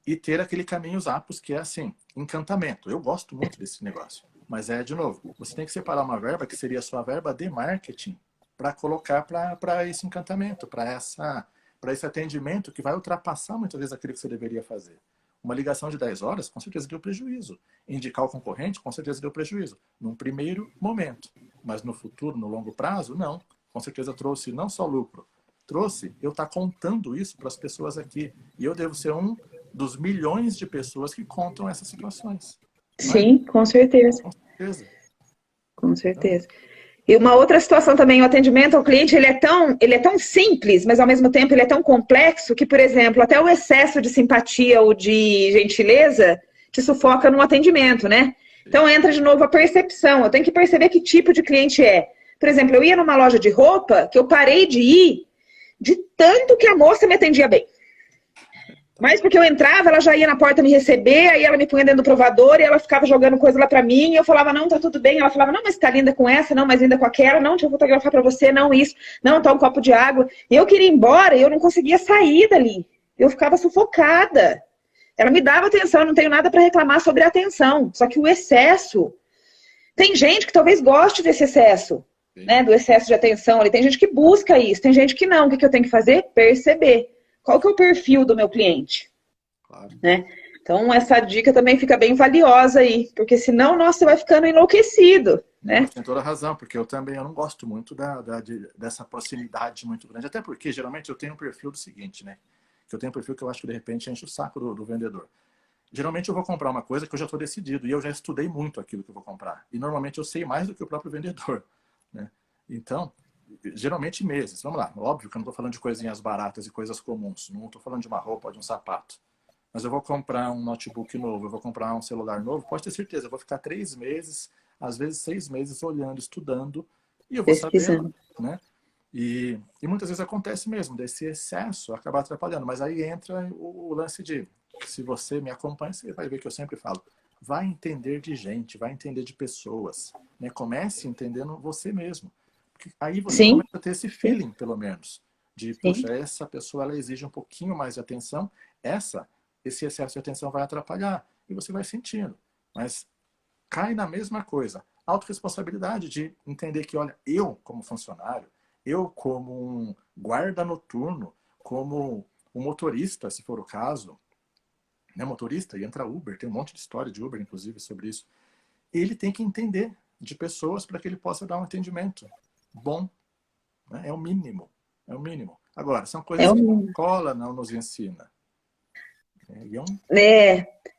A: e ter aquele caminho Zappos que é assim, encantamento. Eu gosto muito desse negócio. Mas de novo, você tem que separar uma verba que seria a sua verba de marketing para colocar para esse encantamento, para esse atendimento que vai ultrapassar muitas vezes aquilo que você deveria fazer. Uma ligação de 10 horas, com certeza deu prejuízo. Indicar o concorrente, com certeza deu prejuízo. Num primeiro momento. Mas no futuro, no longo prazo, não. Com certeza trouxe não só lucro. Trouxe, eu estar contando isso para as pessoas aqui. E eu devo ser um dos milhões de pessoas que contam essas situações.
B: Sim, com certeza.
A: Com certeza.
B: Com certeza. E uma outra situação também, o atendimento ao cliente, ele é tão simples, mas ao mesmo tempo ele é tão complexo que, por exemplo, até o excesso de simpatia ou de gentileza te sufoca no atendimento, né? Então entra de novo a percepção, eu tenho que perceber que tipo de cliente é. Por exemplo, eu ia numa loja de roupa que eu parei de ir de tanto que a moça me atendia bem. Mas porque eu entrava, ela já ia na porta me receber, aí ela me punha dentro do provador e ela ficava jogando coisa lá pra mim, e eu falava, não, tá tudo bem. Ela falava, não, mas tá linda com essa, não, mas linda com aquela, não, deixa eu fotografar pra você, não, isso, não, tá um copo de água. E eu queria ir embora e eu não conseguia sair dali. Eu ficava sufocada. Ela me dava atenção, eu não tenho nada pra reclamar sobre a atenção. Só que o excesso, tem gente que talvez goste desse excesso, né, do excesso de atenção. Tem gente que busca isso, tem gente que não. O que eu tenho que fazer? Perceber. Qual que é o perfil do meu cliente?
A: Claro.
B: Né? Então, essa dica também fica bem valiosa aí, porque senão, nossa, você vai ficando enlouquecido. Né?
A: Tem toda a razão, porque eu não gosto muito dessa proximidade muito grande. Até porque, geralmente, eu tenho um perfil do seguinte, né? Que eu tenho um perfil que eu acho que, de repente, enche o saco do vendedor. Geralmente, eu vou comprar uma coisa que eu já estou decidido, e eu já estudei muito aquilo que eu vou comprar. E, normalmente, eu sei mais do que o próprio vendedor. Né? Então, geralmente meses. Vamos lá, óbvio que eu não estou falando de coisinhas baratas e coisas comuns. Não estou falando de uma roupa ou de um sapato. Mas eu vou comprar um notebook novo, eu vou comprar um celular novo, pode ter certeza, eu vou ficar 3 meses, às vezes 6 meses olhando, estudando, e eu vou saber, né? E muitas vezes acontece mesmo, desse excesso acabar atrapalhando. Mas aí entra o lance de, se você me acompanha, você vai ver que eu sempre falo, vai entender de gente, vai entender de pessoas. Né? Comece entendendo você mesmo. Aí você começa a ter esse feeling, pelo menos, de, poxa, essa pessoa ela exige um pouquinho mais de atenção, esse excesso de atenção vai atrapalhar, e você vai sentindo. Mas cai na mesma coisa. Autorresponsabilidade de entender que, olha, eu como funcionário, eu como um guarda noturno, como um motorista, se for o caso, né, motorista, e entra Uber, tem um monte de história de Uber, inclusive, sobre isso, ele tem que entender de pessoas para que ele possa dar um atendimento bom. Né? É o mínimo. É o mínimo. Agora, são coisas que a escola não nos ensina.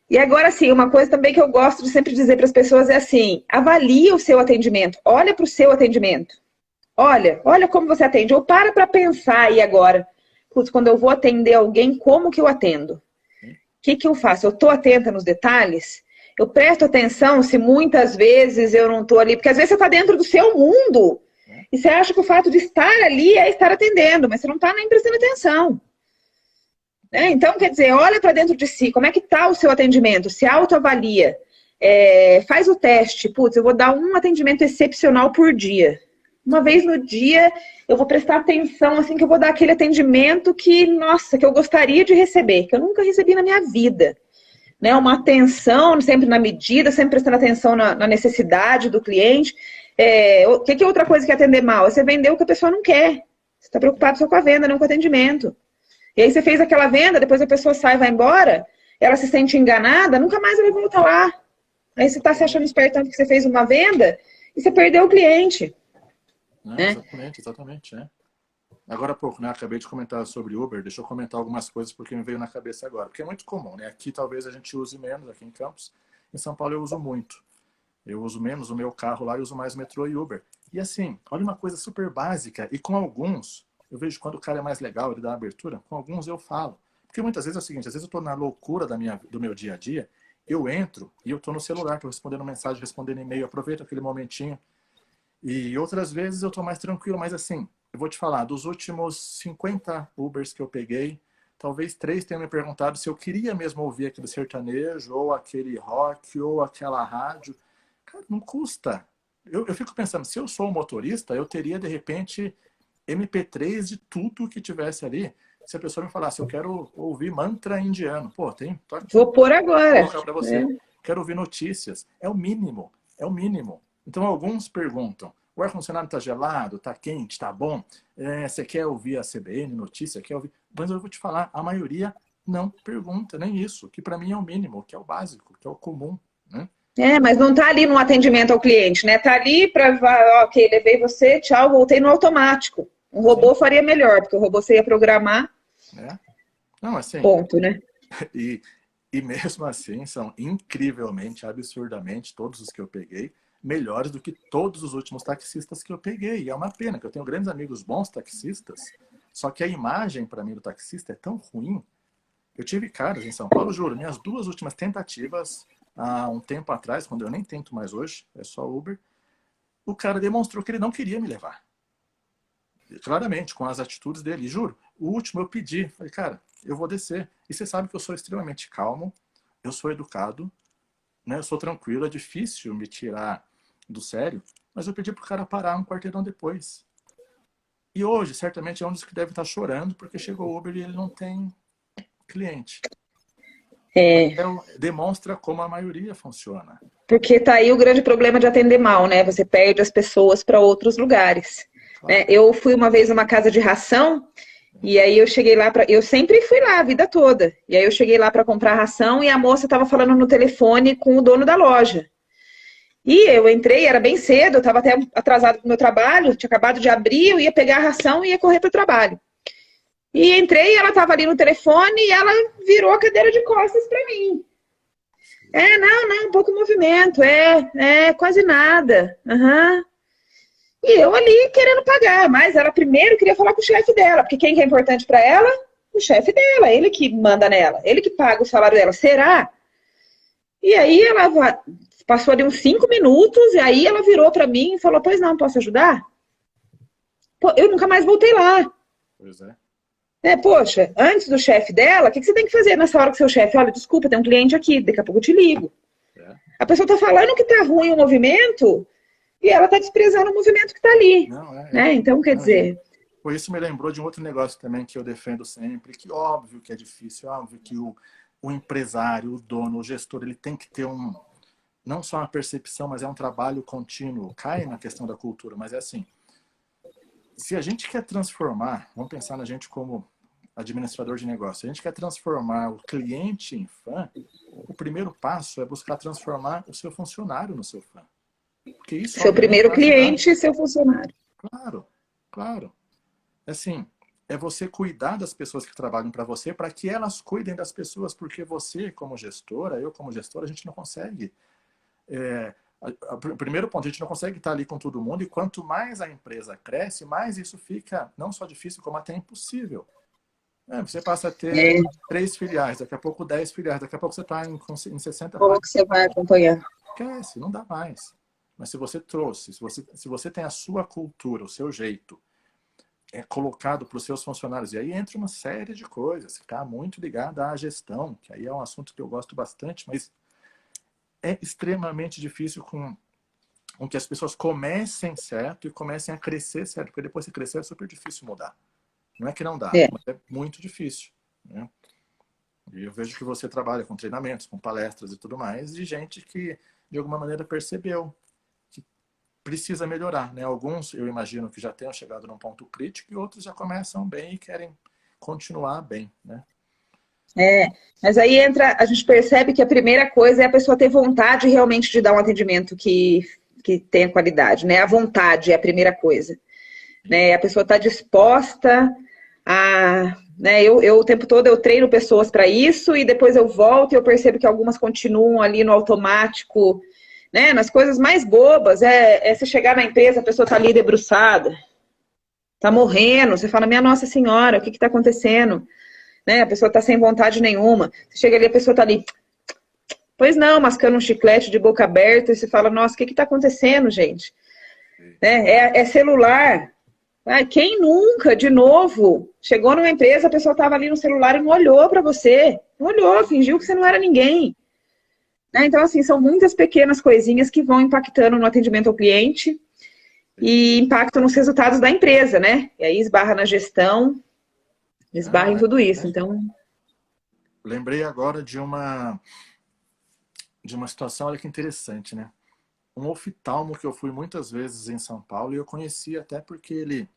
B: E agora, sim, uma coisa também que eu gosto de sempre dizer para as pessoas é assim, avalie o seu atendimento. Olha para o seu atendimento. Olha como você atende. Ou para pensar aí agora. Putz, quando eu vou atender alguém, como que eu atendo? O que eu faço? Eu estou atenta nos detalhes? Eu presto atenção se muitas vezes eu não estou ali? Porque às vezes você está dentro do seu mundo. E você acha que o fato de estar ali é estar atendendo, mas você não está nem prestando atenção. Né? Então, quer dizer, olha para dentro de si, como é que está o seu atendimento? Se autoavalia, faz o teste. Putz, eu vou dar um atendimento excepcional por dia. Uma vez no dia, eu vou prestar atenção, assim, que eu vou dar aquele atendimento que, nossa, que eu gostaria de receber, que eu nunca recebi na minha vida. Né? Uma atenção sempre na medida, sempre prestando atenção na necessidade do cliente. O que é outra coisa que é atender mal? É você vender o que a pessoa não quer. Você está preocupado só com a venda, não com o atendimento. E aí você fez aquela venda, depois a pessoa sai e vai embora, ela se sente enganada, nunca mais ela vai voltar lá. Aí você está se achando esperto que você fez uma venda e você perdeu o cliente.
A: Né? Exatamente. Agora há pouco, né? Acabei de comentar sobre Uber, deixa eu comentar algumas coisas porque me veio na cabeça agora. Porque é muito comum, né? Aqui talvez a gente use menos, aqui em Campos. Em São Paulo eu uso muito. Eu uso menos o meu carro lá e uso mais metrô e Uber. E assim, olha uma coisa super básica. E com alguns, eu vejo quando o cara é mais legal, ele dá abertura, com alguns eu falo. Porque muitas vezes é o seguinte, às vezes eu estou na loucura do meu dia a dia, eu entro e eu estou no celular, estou respondendo mensagem, respondendo e-mail, aproveito aquele momentinho. E outras vezes eu estou mais tranquilo, mas assim, eu vou te falar, dos últimos 50 Ubers que eu peguei, talvez 3 tenham me perguntado se eu queria mesmo ouvir aquele sertanejo, ou aquele rock, ou aquela rádio. Cara, não custa. Eu fico pensando, se eu sou um motorista, eu teria, de repente, MP3 de tudo que tivesse ali. Se a pessoa me falasse, eu quero ouvir mantra indiano. Pô, tem...
B: Vou pôr agora.
A: Vou colocar para você. Quero ouvir notícias. É o mínimo. É o mínimo. Então, alguns perguntam, o ar-condicionado está gelado, está quente, está bom? Você quer ouvir a CBN, notícia? Quer ouvir? Mas eu vou te falar, a maioria não pergunta nem isso, que para mim é o mínimo, que é o básico, que é o comum, né?
B: Mas não está ali no atendimento ao cliente, né? Está ali para, ok, levei você, tchau, voltei no automático. Um robô faria melhor, porque o robô você ia programar.
A: Não, assim...
B: Ponto, né?
A: E mesmo assim, são incrivelmente, absurdamente, todos os que eu peguei, melhores do que todos os últimos taxistas que eu peguei. E é uma pena, que eu tenho grandes amigos bons taxistas, só que a imagem, para mim, do taxista é tão ruim. Eu tive caras em São Paulo, juro, minhas 2 últimas tentativas, há um tempo atrás, quando eu nem tento mais hoje, é só Uber, o cara demonstrou que ele não queria me levar. Claramente, com as atitudes dele, juro. O último eu pedi, falei, cara, eu vou descer. E você sabe que eu sou extremamente calmo, eu sou educado, né? Eu sou tranquilo, é difícil me tirar do sério, mas eu pedi pro cara parar um quarteirão depois. E hoje, certamente, é um dos que deve estar chorando, porque chegou o Uber e ele não tem cliente. Então, demonstra como a maioria funciona.
B: Porque tá aí o grande problema de atender mal, né? Você perde as pessoas para outros lugares. Claro. Eu fui uma vez numa casa de ração, e aí eu cheguei lá, eu sempre fui lá a vida toda. E aí eu cheguei lá para comprar ração e a moça estava falando no telefone com o dono da loja. E eu entrei, era bem cedo, eu estava até atrasado pro meu trabalho, tinha acabado de abrir, eu ia pegar a ração e ia correr para o trabalho. E entrei, ela estava ali no telefone e ela virou a cadeira de costas para mim. Não, pouco movimento, quase nada. E eu ali querendo pagar, mas ela primeiro queria falar com o chefe dela, porque quem que é importante para ela? O chefe dela, ele que manda nela, ele que paga o salário dela. Será? E aí ela passou ali uns 5 minutos, e aí ela virou para mim e falou, pois não, posso ajudar? Pô, eu nunca mais voltei lá.
A: Pois é.
B: Poxa, antes do chefe dela, o que você tem que fazer nessa hora com seu chefe? Olha, desculpa, tem um cliente aqui, daqui a pouco eu te ligo. A pessoa tá falando que tá ruim o movimento e ela tá desprezando o movimento que tá ali. Não, então, quer dizer...
A: Por isso me lembrou de um outro negócio também que eu defendo sempre, que óbvio que é difícil, óbvio que o empresário, o dono, o gestor, ele tem que ter não só uma percepção, mas é um trabalho contínuo. Cai na questão da cultura, mas é assim... Se a gente quer transformar, vamos pensar na gente como administrador de negócio, se a gente quer transformar o cliente em fã, o primeiro passo é buscar transformar o seu funcionário no seu fã. Porque isso
B: seu primeiro cliente e seu funcionário.
A: Claro. Assim, é você cuidar das pessoas que trabalham para você, para que elas cuidem das pessoas, porque você, como gestora, eu como gestora, a gente não consegue... O primeiro ponto, a gente não consegue estar ali com todo mundo, e quanto mais a empresa cresce, mais isso fica não só difícil, como até impossível. Você passa a ter 3 filiais, daqui a pouco 10 filiais, daqui a pouco você está em 60
B: Como que você vai acompanhar?
A: Esquece, não dá mais. Mas se você trouxe, se você tem a sua cultura, o seu jeito, colocado para os seus funcionários, e aí entra uma série de coisas, que está muito ligada à gestão, que aí é um assunto que eu gosto bastante, mas é extremamente difícil com que as pessoas comecem certo e comecem a crescer certo, porque depois de crescer é super difícil mudar. Não é que não dá, mas é muito difícil, né? E eu vejo que você trabalha com treinamentos, com palestras e tudo mais, de gente que, de alguma maneira, percebeu que precisa melhorar, né? Alguns, eu imagino, que já tenham chegado num ponto crítico, e outros já começam bem e querem continuar bem, né?
B: Mas aí a gente percebe que a primeira coisa é a pessoa ter vontade realmente de dar um atendimento que tenha qualidade, né? A vontade é a primeira coisa, né? A pessoa está disposta a... Né? Eu o tempo todo eu treino pessoas para isso, e depois eu volto e eu percebo que algumas continuam ali no automático, né? Nas coisas mais bobas, você chegar na empresa, a pessoa está ali debruçada, está morrendo, você fala, minha Nossa Senhora, o que está acontecendo? Né? A pessoa está sem vontade nenhuma. Você chega ali, a pessoa está ali, pois não, mascando um chiclete de boca aberta, e você fala, nossa, o que está acontecendo, gente? Né? É celular. Ai, quem nunca, de novo, chegou numa empresa, a pessoa estava ali no celular e não olhou para você. Não olhou, fingiu que você não era ninguém. Né? Então, assim, são muitas pequenas coisinhas que vão impactando no atendimento ao cliente e impactam nos resultados da empresa, né? E aí esbarra na gestão, esbarra em tudo isso. Então,
A: lembrei agora de uma situação, olha que interessante, né? Um oftalmo que eu fui muitas vezes em São Paulo e eu conheci até porque ele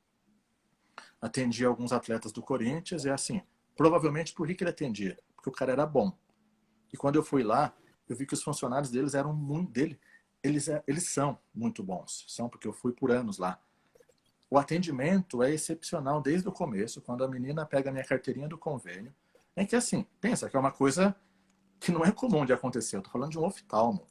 A: atendia alguns atletas do Corinthians e assim, provavelmente por que ele atendia? Porque o cara era bom. E quando eu fui lá, eu vi que os funcionários deles eram muito eles são muito bons. São porque eu fui por anos lá. O atendimento é excepcional desde o começo, quando a menina pega a minha carteirinha do convênio. É que assim, pensa que é uma coisa que não é comum de acontecer. Eu tô falando de um oftalmo.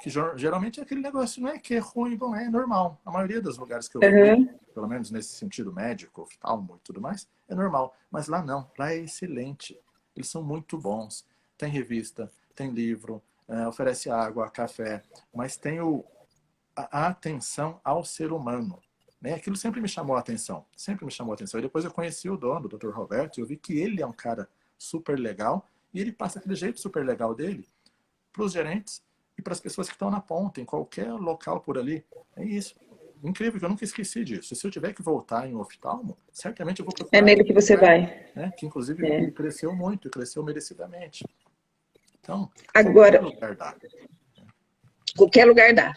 A: Que geralmente é aquele negócio, não é que é ruim, bom, é normal. A maioria dos lugares que eu fui, pelo menos nesse sentido médico, oftalmo e tudo mais, é normal. Mas lá não, lá é excelente. Eles são muito bons. Tem revista, tem livro, oferece água, café, mas tem a atenção ao ser humano. Né? Aquilo sempre me chamou a atenção, sempre me chamou a atenção. E depois eu conheci o dono, o Dr. Roberto, e eu vi que ele é um cara super legal, e ele passa aquele jeito super legal dele para os gerentes e para as pessoas que estão na ponta, em qualquer local por ali. É isso. Incrível, que eu nunca esqueci disso. E se eu tiver que voltar em oftalmo, certamente eu vou procurar.
B: É nele que você vai.
A: Né? Que inclusive cresceu muito, cresceu merecidamente. Então,
B: agora,
A: qualquer lugar dá.
B: Qualquer lugar dá.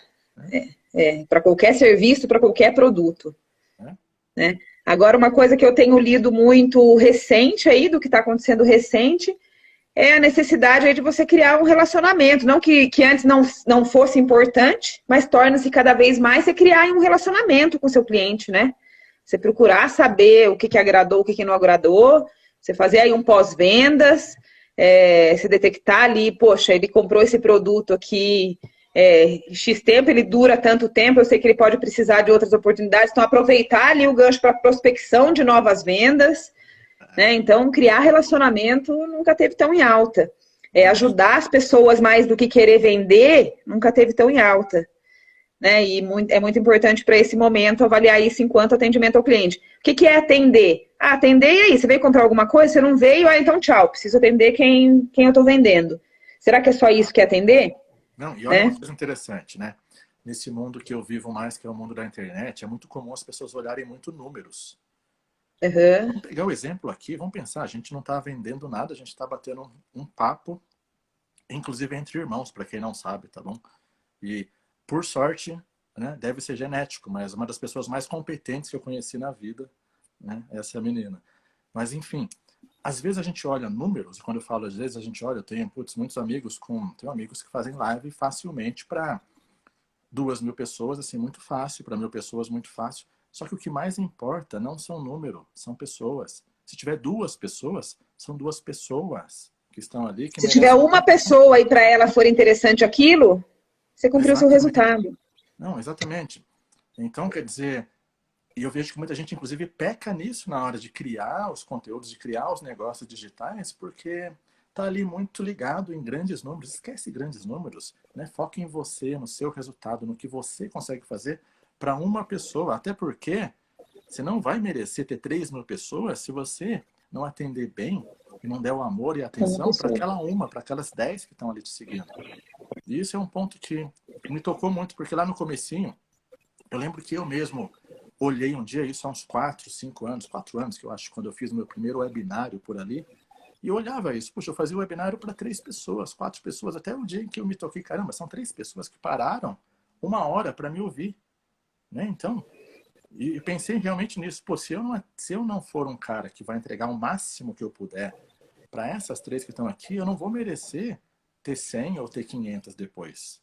B: Para qualquer serviço, para qualquer produto. Né? Agora, uma coisa que eu tenho lido muito recente aí, do que está acontecendo recente, é a necessidade aí de você criar um relacionamento. Não que antes não fosse importante, mas torna-se cada vez mais você criar um relacionamento com o seu cliente, né? Você procurar saber o que agradou, o que não agradou, você fazer aí um pós-vendas, você detectar ali, poxa, ele comprou esse produto aqui X tempo, ele dura tanto tempo, eu sei que ele pode precisar de outras oportunidades, então aproveitar ali o gancho para prospecção de novas vendas, né? Então criar relacionamento nunca teve tão em alta. Ajudar as pessoas mais do que querer vender nunca teve tão em alta. Né? E é muito importante para esse momento avaliar isso enquanto atendimento ao cliente. O que é atender? Atender e aí, você veio comprar alguma coisa, você não veio, então tchau, preciso atender quem eu estou vendendo. Será que é só isso que é atender?
A: Não, e olha uma coisa interessante, né? Nesse mundo que eu vivo mais, que é o mundo da internet, é muito comum as pessoas olharem muito números. Vamos pegar o exemplo aqui, vamos pensar, a gente não está vendendo nada, a gente está batendo um papo, inclusive entre irmãos, para quem não sabe, tá bom? E, por sorte, né, deve ser genético, mas uma das pessoas mais competentes que eu conheci na vida, né, essa menina. Mas, enfim, às vezes a gente olha números, e quando eu falo às vezes a gente olha, eu tenho muitos amigos tenho amigos que fazem live facilmente para 2.000 pessoas, assim, muito fácil, para 1.000 pessoas, muito fácil. Só que o que mais importa não são números, são pessoas. Se tiver 2 pessoas, são 2 pessoas que estão ali.
B: Se tiver uma pessoa e para ela for interessante aquilo, você cumpriu o seu resultado.
A: Não, exatamente. Então, quer dizer, e eu vejo que muita gente, inclusive, peca nisso na hora de criar os conteúdos, de criar os negócios digitais, porque está ali muito ligado em grandes números. Esquece grandes números, né? Foca em você, no seu resultado, no que você consegue fazer para uma pessoa. Até porque você não vai merecer ter 3.000 pessoas se você não atender bem e não der o amor e a atenção para aquelas 10 que estão ali te seguindo. E isso é um ponto que me tocou muito, porque lá no comecinho, eu lembro que eu mesmo olhei um dia, isso há uns 4 anos, que eu acho, quando eu fiz o meu primeiro webinário por ali, e eu olhava isso, puxa, eu fazia o webinário para 3 pessoas, 4 pessoas, até o dia em que eu me toquei, caramba, são 3 pessoas que pararam 1 hora para me ouvir. Né? Então, e pensei realmente nisso, pô, se eu não for um cara que vai entregar o máximo que eu puder para essas 3 que estão aqui, eu não vou merecer ter 100 ou ter 500 depois.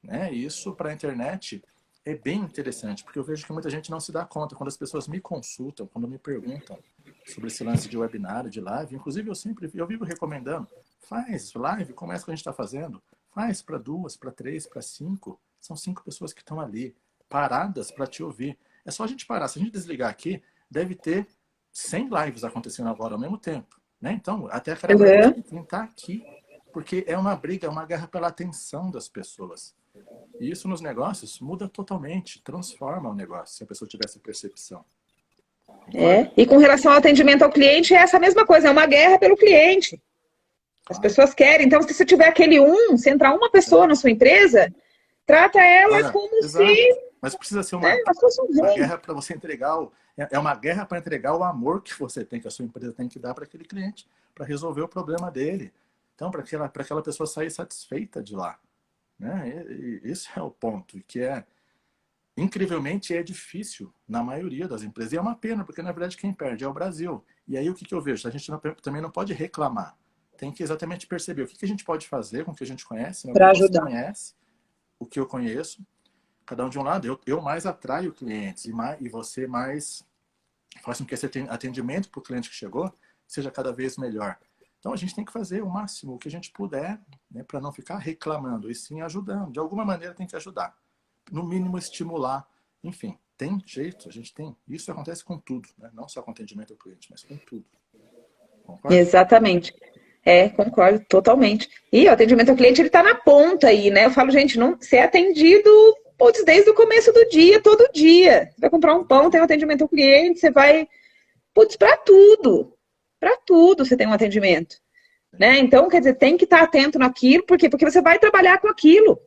A: Né? E isso para a internet é bem interessante, porque eu vejo que muita gente não se dá conta. Quando as pessoas me consultam, quando me perguntam sobre esse lance de webinário, de live, inclusive eu vivo recomendando, faz live, como essa que a gente está fazendo, faz para 2, para 3, para 5, são 5 pessoas que estão ali, paradas para te ouvir. É só a gente parar. Se a gente desligar aqui, deve ter 100 lives acontecendo agora ao mesmo tempo. Né? Então, até aquela quem está aqui, porque é uma briga, é uma guerra pela atenção das pessoas. E isso nos negócios muda totalmente, transforma o negócio, se a pessoa tiver essa percepção.
B: E com relação ao atendimento ao cliente, é essa mesma coisa, é uma guerra pelo cliente. As pessoas querem. Então, se você tiver aquele se entrar uma pessoa na sua empresa, trata ela como
A: exato.
B: se...
A: Mas precisa ser uma guerra para você entregar é uma guerra para entregar o amor que você tem, que a sua empresa tem que dar para aquele cliente, para resolver o problema dele. Então, para aquela pessoa sair satisfeita de lá. Né? E esse é o ponto, que incrivelmente é difícil na maioria das empresas. E é uma pena, porque na verdade quem perde é o Brasil. E aí o que eu vejo? A gente também não pode reclamar. Tem que exatamente perceber o que a gente pode fazer com o que a gente conhece, né? O que você conhece, o que eu conheço, cada um de um lado. Eu mais atraio clientes e você mais faz com que esse atendimento para o cliente que chegou seja cada vez melhor. Então a gente tem que fazer o máximo, o que a gente puder, né, para não ficar reclamando, e sim ajudando. De alguma maneira tem que ajudar. No mínimo estimular. Enfim, tem jeito, a gente tem. Isso acontece com tudo, né? Não só com atendimento ao cliente, mas com tudo.
B: Concorda? Exatamente. Concordo totalmente. E o atendimento ao cliente, ele está na ponta aí, né? Eu falo, gente, não ser atendido desde o começo do dia, todo dia. Você vai comprar um pão, tem um atendimento ao cliente, você vai... para tudo. Para tudo você tem um atendimento. Né? Então, quer dizer, tem que estar atento naquilo, por quê? Porque você vai trabalhar com aquilo.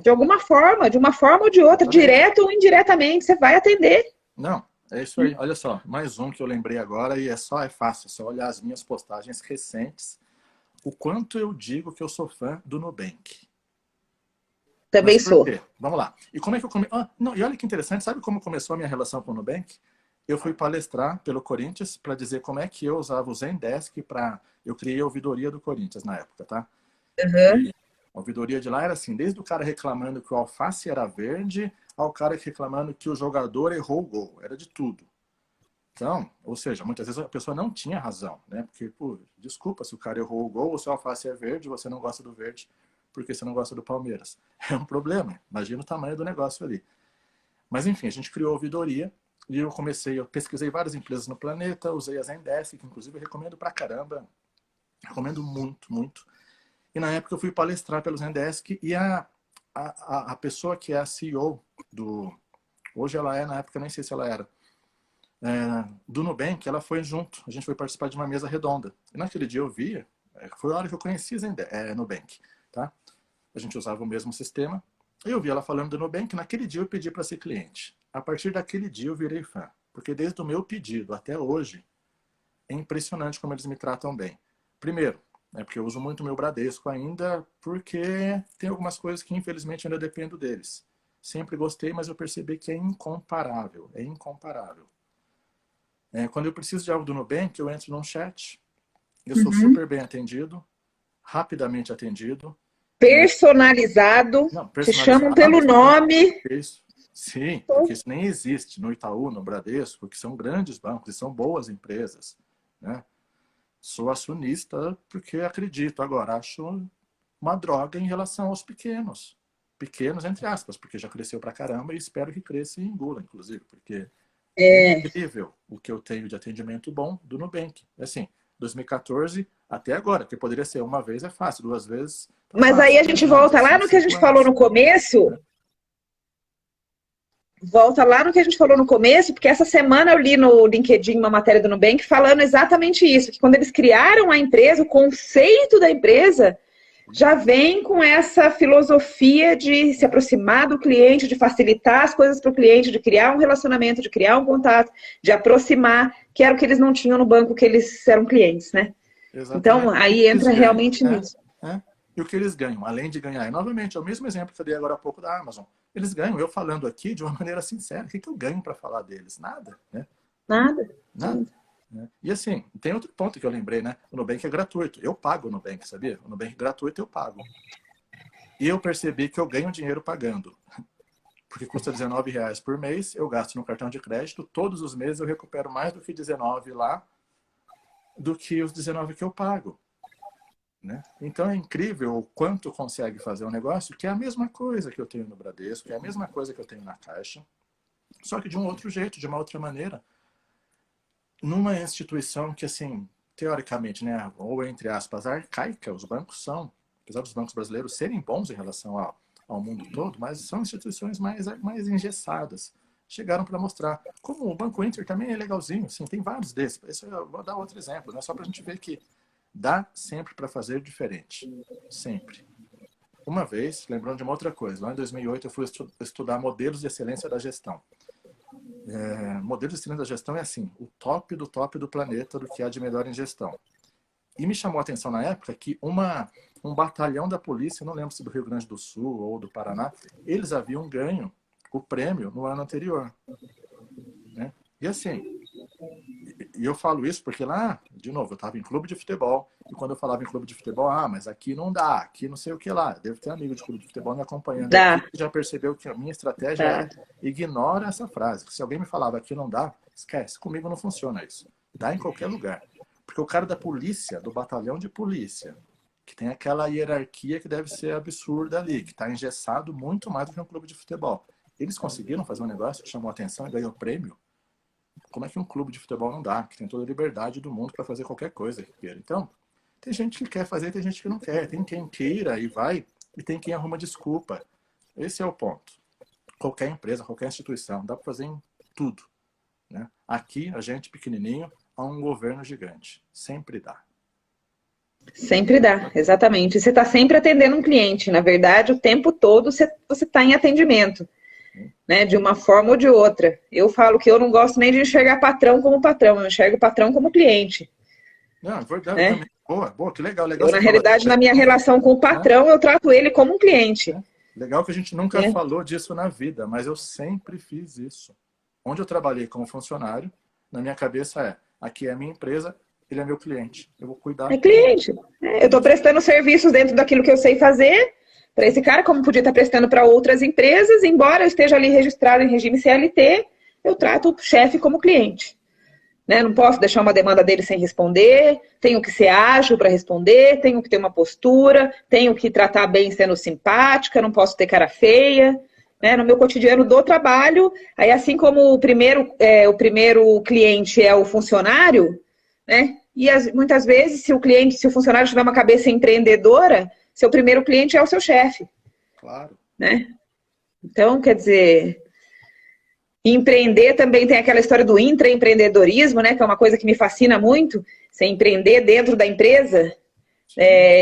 B: De alguma forma, de uma forma ou de outra, direto ou indiretamente, você vai atender.
A: Não, é isso aí. Olha só, mais um que eu lembrei agora, e é fácil, é só olhar as minhas postagens recentes. O quanto eu digo que eu sou fã do Nubank.
B: Também sou.
A: Vamos lá. E como é que eu e olha que interessante, sabe como começou a minha relação com o Nubank? Eu fui palestrar pelo Corinthians para dizer como é que eu usava o Zendesk para... Eu criei a ouvidoria do Corinthians na época, tá?
B: Uhum.
A: A ouvidoria de lá era assim, desde o cara reclamando que o alface era verde, ao cara reclamando que o jogador errou o gol. Era de tudo. Então, ou seja, muitas vezes a pessoa não tinha razão, né? Porque, desculpa, se o cara errou o gol, o seu alface é verde, você não gosta do verde, porque você não gosta do Palmeiras. É um problema. Imagina o tamanho do negócio ali. Mas, enfim, a gente criou a ouvidoria e eu pesquisei várias empresas no planeta, usei a Zendesk, que inclusive eu recomendo pra caramba. Recomendo muito, muito. E na época eu fui palestrar pelo Zendesk e a pessoa que é a CEO do... Hoje ela é, na época nem sei se ela era. Do Nubank, ela foi junto. A gente foi participar de uma mesa redonda. E naquele dia eu via, foi a hora que eu conheci Nubank, tá? A gente usava o mesmo sistema. Eu vi ela falando do Nubank, naquele dia eu pedi para ser cliente. A partir daquele dia eu virei fã. Porque desde o meu pedido até hoje, é impressionante como eles me tratam bem. Primeiro, porque eu uso muito o meu Bradesco ainda, porque tem algumas coisas que infelizmente ainda dependo deles. Sempre gostei, mas eu percebi que é incomparável. É incomparável. Quando eu preciso de algo do Nubank, eu entro num chat, eu sou super bem atendido, rapidamente atendido.
B: Personalizado, te chamam pelo nome.
A: Isso. Sim, porque isso nem existe no Itaú, no Bradesco, que são grandes bancos e são boas empresas. Né? Sou acionista porque acredito. Agora, acho uma droga em relação aos pequenos. Pequenos, entre aspas, porque já cresceu pra caramba e espero que cresça e engula, inclusive, porque é incrível o que eu tenho de atendimento bom do Nubank. Assim, 2014 até agora, que poderia ser uma vez é fácil, duas vezes... Tá
B: Mas
A: fácil,
B: aí a gente volta lá no que a gente falou no começo. Volta lá no que a gente falou no começo, porque essa semana eu li no LinkedIn uma matéria do Nubank falando exatamente isso, que quando eles criaram a empresa, o conceito da empresa já vem com essa filosofia de se aproximar do cliente, de facilitar as coisas para o cliente, de criar um relacionamento, de criar um contato, de aproximar, que era o que eles não tinham no banco, que eles eram clientes, né? Exatamente. Então, aí entra realmente nisso.
A: E o que eles ganham, além de ganhar, e novamente, é o mesmo exemplo que eu dei agora há pouco da Amazon. Eles ganham, eu falando aqui de uma maneira sincera, o que eu ganho para falar deles? Nada, né?
B: Nada.
A: E assim, tem outro ponto que eu lembrei, né? O Nubank é gratuito. Eu pago o Nubank, sabia? O Nubank é gratuito, eu pago. E eu percebi que eu ganho dinheiro pagando. Porque custa R$19 por mês, eu gasto no cartão de crédito, todos os meses eu recupero mais do que 19 lá, do que os 19 que eu pago. Né? Então é incrível o quanto consegue fazer um negócio que é a mesma coisa que eu tenho no Bradesco, que é a mesma coisa que eu tenho na Caixa, só que de um outro jeito, de uma outra maneira. Numa instituição que, assim, teoricamente, né, ou entre aspas, arcaica, os bancos são, apesar dos bancos brasileiros serem bons em relação ao mundo todo, mas são instituições mais engessadas, chegaram para mostrar. Como o Banco Inter também é legalzinho, assim, tem vários desses. Esse eu vou dar outro exemplo, né? Só para a gente ver que dá sempre para fazer diferente. Sempre. Uma vez, lembrando de uma outra coisa, lá em 2008 eu fui estudar modelos de excelência da gestão. Modelos de excelência da gestão é assim, o top do planeta do que há de melhor em gestão. E me chamou a atenção na época que um batalhão da polícia, não lembro se do Rio Grande do Sul ou do Paraná, eles haviam ganho o prêmio no ano anterior. Né? E assim, e eu falo isso porque lá, de novo, eu estava em clube de futebol, e quando eu falava em clube de futebol, mas aqui não dá, aqui não sei o que lá. Devo ter amigo de clube de futebol me acompanhando aqui, que já percebeu que a minha estratégia é ignora essa frase. Se alguém me falava aqui não dá, esquece, comigo não funciona isso. Dá em qualquer lugar. Porque o cara da polícia, do batalhão de polícia, que tem aquela hierarquia que deve ser absurda ali, que está engessado muito mais do que um clube de futebol. Eles conseguiram fazer um negócio que chamou a atenção e ganhou prêmio. Como é que um clube de futebol não dá? Que tem toda a liberdade do mundo para fazer qualquer coisa que queira. Então, tem gente que quer fazer, tem gente que não quer. Tem quem queira e vai, e tem quem arruma desculpa. Esse é o ponto. Qualquer empresa, qualquer instituição, dá para fazer em tudo. Né? Aqui, a gente pequenininho, a um governo gigante. Sempre dá.
B: Sempre dá, exatamente. Você está sempre atendendo um cliente. Na verdade, o tempo todo você está em atendimento. Né, de uma forma ou de outra. Eu falo que eu não gosto nem de enxergar patrão como patrão, eu enxergo patrão como cliente.
A: Não, é verdade,
B: né?
A: também. Boa, que legal.
B: Eu, na realidade, na minha relação com o patrão, eu trato ele como um cliente.
A: Legal que a gente nunca falou disso na vida, mas eu sempre fiz isso. Onde eu trabalhei como funcionário, na minha cabeça aqui é a minha empresa, ele é meu cliente, eu vou cuidar.
B: É cliente. Eu estou prestando serviços dentro daquilo que eu sei fazer, para esse cara, como podia estar prestando para outras empresas, embora eu esteja ali registrado em regime CLT, eu trato o chefe como cliente. Né? Não posso deixar uma demanda dele sem responder, tenho que ser ágil para responder, tenho que ter uma postura, tenho que tratar bem sendo simpática, não posso ter cara feia. Né? No meu cotidiano do trabalho, aí assim como o primeiro cliente é o funcionário, né? E muitas vezes, se o funcionário tiver uma cabeça empreendedora, seu primeiro cliente é o seu chefe.
A: Claro.
B: Né? Então, quer dizer, empreender também tem aquela história do intraempreendedorismo, né? Que é uma coisa que me fascina muito. Você empreender dentro da empresa,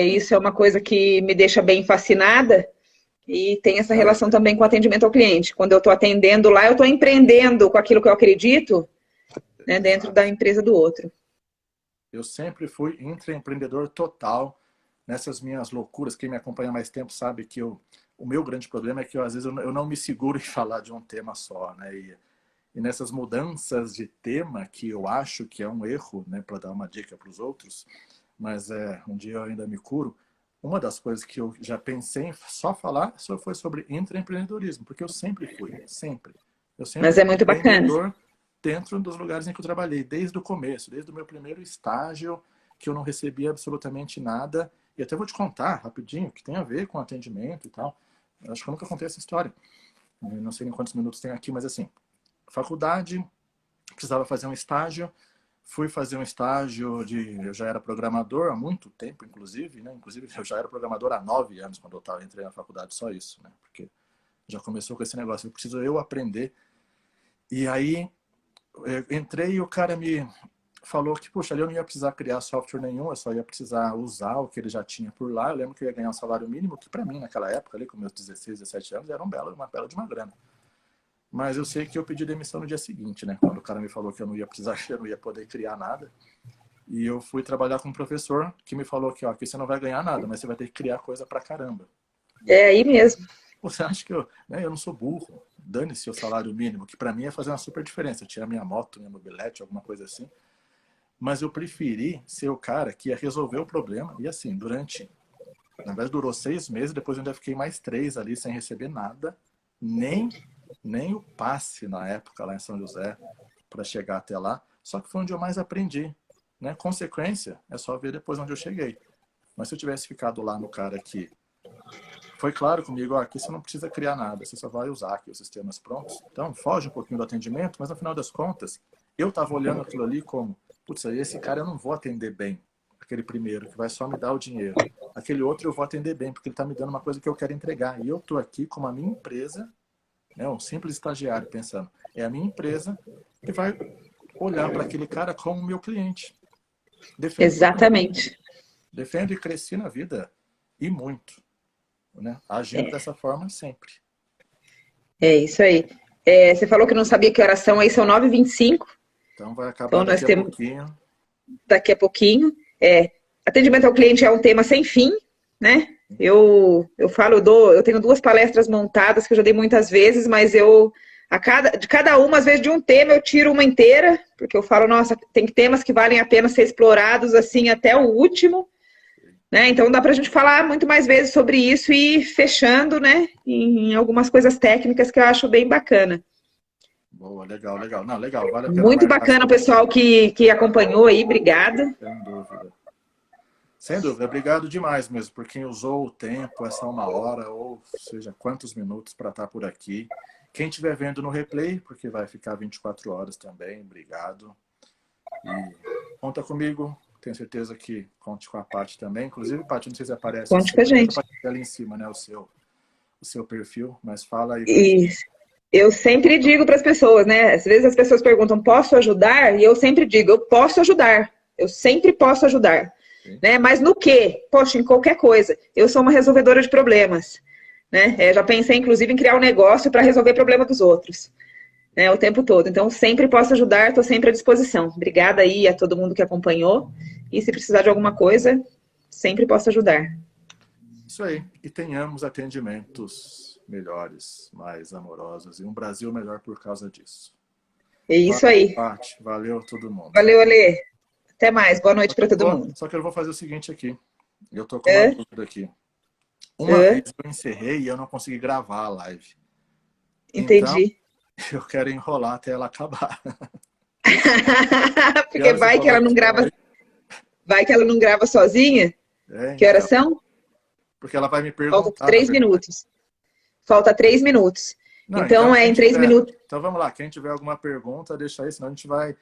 B: isso é uma coisa que me deixa bem fascinada. E tem essa relação também com o atendimento ao cliente. Quando eu estou atendendo lá, eu estou empreendendo com aquilo que eu acredito, né, dentro da empresa do outro.
A: Eu sempre fui intraempreendedor total. Nessas minhas loucuras, quem me acompanha há mais tempo sabe que o meu grande problema é que às vezes eu não me seguro em falar de um tema só, né? E nessas mudanças de tema, que eu acho que é um erro, né, para dar uma dica para os outros, mas um dia eu ainda me curo, uma das coisas que eu já pensei em só falar foi sobre intraempreendedorismo, porque eu sempre fui, sempre.
B: Mas é muito bacana.
A: Dentro dos lugares em que eu trabalhei, desde o começo, desde o meu primeiro estágio, que eu não recebia absolutamente nada. E até vou te contar rapidinho, que tem a ver com atendimento e tal. Eu acho que eu nunca contei essa história. Eu não sei nem quantos minutos tem aqui, mas assim, faculdade, precisava fazer um estágio. Fui fazer um estágio eu já era programador há muito tempo, inclusive, né? Inclusive, eu já era programador há 9 anos quando eu entrei na faculdade, só isso, né? Porque já começou com esse negócio, preciso eu aprender. E aí, eu entrei e o cara me falou que, puxa, ali eu não ia precisar criar software nenhum, eu só ia precisar usar o que ele já tinha por lá. Eu lembro que eu ia ganhar um salário mínimo, que para mim, naquela época, ali com meus 16, 17 anos, era uma bela de uma grana. Mas eu sei que eu pedi demissão no dia seguinte, né? Quando o cara me falou que eu não ia precisar, eu não ia poder criar nada. E eu fui trabalhar com um professor que me falou que, aqui você não vai ganhar nada, mas você vai ter que criar coisa pra caramba.
B: É aí mesmo.
A: Você acha que eu não sou burro? Dane-se o salário mínimo, que para mim ia fazer uma super diferença. Eu tinha minha moto, minha mobilete, alguma coisa assim. Mas eu preferi ser o cara que ia resolver o problema. E assim, na verdade durou 6 meses, depois eu ainda fiquei mais 3 ali sem receber nada. Nem o passe na época lá em São José para chegar até lá. Só que foi onde eu mais aprendi. Né? Consequência é só ver depois onde eu cheguei. Mas se eu tivesse ficado lá no cara que foi claro comigo, aqui você não precisa criar nada, você só vai usar aqui os sistemas prontos. Então, foge um pouquinho do atendimento, mas no final das contas, eu estava olhando aquilo ali como, putz, esse cara eu não vou atender bem. Aquele primeiro, que vai só me dar o dinheiro. Aquele outro eu vou atender bem, porque ele está me dando uma coisa que eu quero entregar. E eu estou aqui com a minha empresa né? Um simples estagiário pensando, é a minha empresa que vai olhar para aquele cara como meu cliente.
B: Exatamente.
A: Defendo e cresci na vida, e muito, né? Agindo dessa forma sempre.
B: É isso aí. Você falou que não sabia que horas são, aí são 9h25.
A: Então vai acabar
B: Então nós
A: daqui a
B: temos
A: pouquinho.
B: daqui a pouquinho. Atendimento ao cliente é um tema sem fim, né? Eu falo, eu tenho 2 palestras montadas que eu já dei muitas vezes, mas de cada uma, às vezes de um tema, eu tiro uma inteira, porque eu falo, nossa, tem temas que valem a pena ser explorados assim até o último, né? Então dá pra gente falar muito mais vezes sobre isso e ir fechando, né? Em algumas coisas técnicas que eu acho bem bacana.
A: Boa, legal, legal. Não, legal, vale a pena
B: Muito
A: marcar.
B: bacana o pessoal que acompanhou aí, obrigada.
A: Sem dúvida. Sem dúvida, obrigado demais mesmo por quem usou o tempo, essa 1 hora, ou seja, quantos minutos para estar por aqui. Quem estiver vendo no replay, porque vai ficar 24 horas também, obrigado. E conta comigo, tenho certeza que conte com a Paty também. Inclusive, Paty, não sei se aparece
B: Conte com a gente.
A: ali em cima, né, o seu perfil, mas fala aí.
B: Isso. Eu sempre digo para as pessoas, né? Às vezes as pessoas perguntam, posso ajudar? E eu sempre digo, eu posso ajudar. Eu sempre posso ajudar. Né? Mas no quê? Poxa, em qualquer coisa. Eu sou uma resolvedora de problemas. Né? Já pensei, inclusive, em criar um negócio para resolver problema dos outros. Né? O tempo todo. Então, sempre posso ajudar, estou sempre à disposição. Obrigada aí a todo mundo que acompanhou. E se precisar de alguma coisa, sempre posso ajudar.
A: Isso aí. E tenhamos atendimentos melhores, mais amorosos. E um Brasil melhor por causa disso.
B: É isso aí.
A: Paty, valeu todo mundo.
B: Valeu, Alê. Até mais. Boa noite para todo mundo.
A: Só que eu vou fazer o seguinte aqui. Eu tô com uma dúvida aqui. Uma vez eu encerrei e eu não consegui gravar a live.
B: Entendi.
A: Então, eu quero enrolar até ela acabar.
B: Porque vai que ela não grava. Vai que ela não grava sozinha? Que horas são?
A: Porque ela vai me perguntar.
B: Falta 3 minutos. Falta 3 minutos.
A: Não,
B: então é em 3 minutos.
A: Então vamos lá. Quem tiver alguma pergunta, deixa aí, senão a gente vai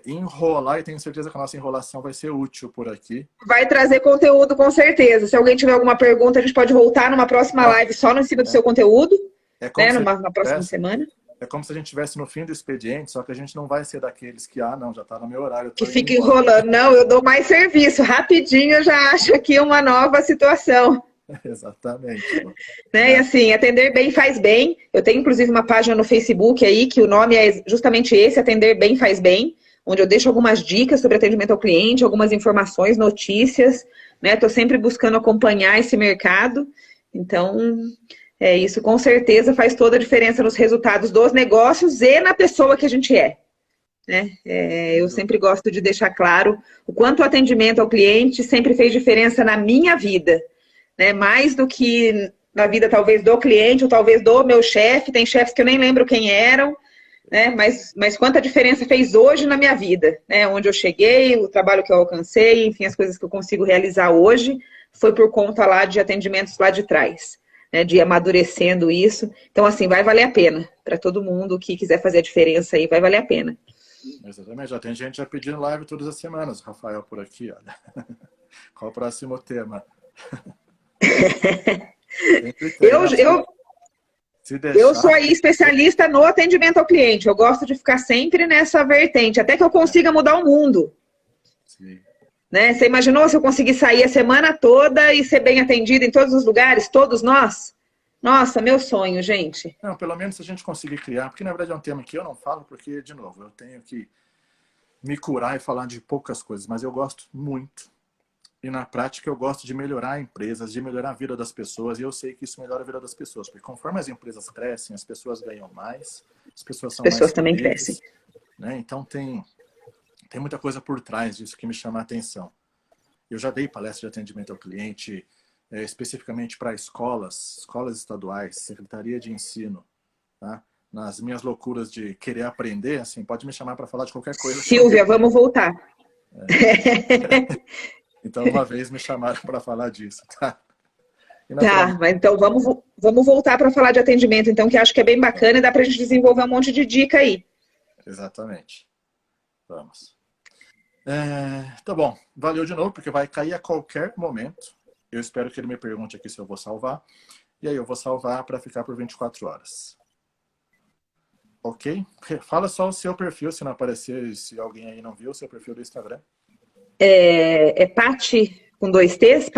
A: enrolar e tenho certeza que a nossa enrolação vai ser útil por aqui.
B: Vai trazer conteúdo com certeza. Se alguém tiver alguma pergunta, a gente pode voltar numa próxima live só no cima do seu conteúdo, né? Na próxima semana.
A: É como se a gente estivesse no fim do expediente, só que a gente não vai ser daqueles que, não, já está no meu horário.
B: Que fica enrolando. Não, eu dou mais serviço. Rapidinho eu já acho aqui uma nova situação.
A: Exatamente.
B: Né? E assim, atender bem faz bem. Eu tenho inclusive uma página no Facebook aí, que o nome é justamente esse, Atender Bem Faz Bem, onde eu deixo algumas dicas sobre atendimento ao cliente, algumas informações, notícias, né? Estou sempre buscando acompanhar esse mercado. Então, isso com certeza faz toda a diferença nos resultados dos negócios e na pessoa que a gente é. Né? Eu sempre gosto de deixar claro o quanto o atendimento ao cliente sempre fez diferença na minha vida. Né? Mais do que na vida talvez do cliente ou talvez do meu chefe. Tem chefes que eu nem lembro quem eram. Né? Mas quanta diferença fez hoje na minha vida, né? Onde eu cheguei, o trabalho que eu alcancei, enfim, as coisas que eu consigo realizar hoje, foi por conta lá de atendimentos lá de trás, né? De ir amadurecendo isso. Então, assim, vai valer a pena. Para todo mundo que quiser fazer a diferença aí, vai valer a pena.
A: Exatamente, já tem gente já pedindo live todas as semanas, Rafael por aqui, olha. Qual o próximo tema?
B: Eu sou aí especialista no atendimento ao cliente. Eu gosto de ficar sempre nessa vertente, até que eu consiga mudar o mundo.
A: Sim.
B: Né? Você imaginou se eu conseguir sair a semana toda e ser bem atendido em todos os lugares, todos nós? Nossa, meu sonho, gente.
A: Não, pelo menos se a gente conseguir criar, porque na verdade é um tema que eu não falo, porque, de novo, eu tenho que me curar e falar de poucas coisas, mas eu gosto muito. E na prática eu gosto de melhorar empresas, de melhorar a vida das pessoas, e eu sei que isso melhora a vida das pessoas, porque conforme as empresas crescem, as pessoas ganham mais, as pessoas são mais
B: também
A: felizes,
B: crescem.
A: Né? Então tem muita coisa por trás disso que me chama a atenção. Eu já dei palestra de atendimento ao cliente, especificamente para escolas estaduais, Secretaria de Ensino, tá? Nas minhas loucuras de querer aprender, assim, pode me chamar para falar de qualquer coisa.
B: Silvia, vamos voltar.
A: Então, uma vez me chamaram para falar disso, tá?
B: Mas então vamos voltar para falar de atendimento, então, que acho que é bem bacana e dá para a gente desenvolver um monte de dica aí.
A: Exatamente. Vamos. Tá bom, valeu de novo, porque vai cair a qualquer momento. Eu espero que ele me pergunte aqui se eu vou salvar. E aí eu vou salvar para ficar por 24 horas. Ok? Fala só o seu perfil, se não aparecer, se alguém aí não viu o seu perfil do Instagram.
B: É Paty com 2 T's,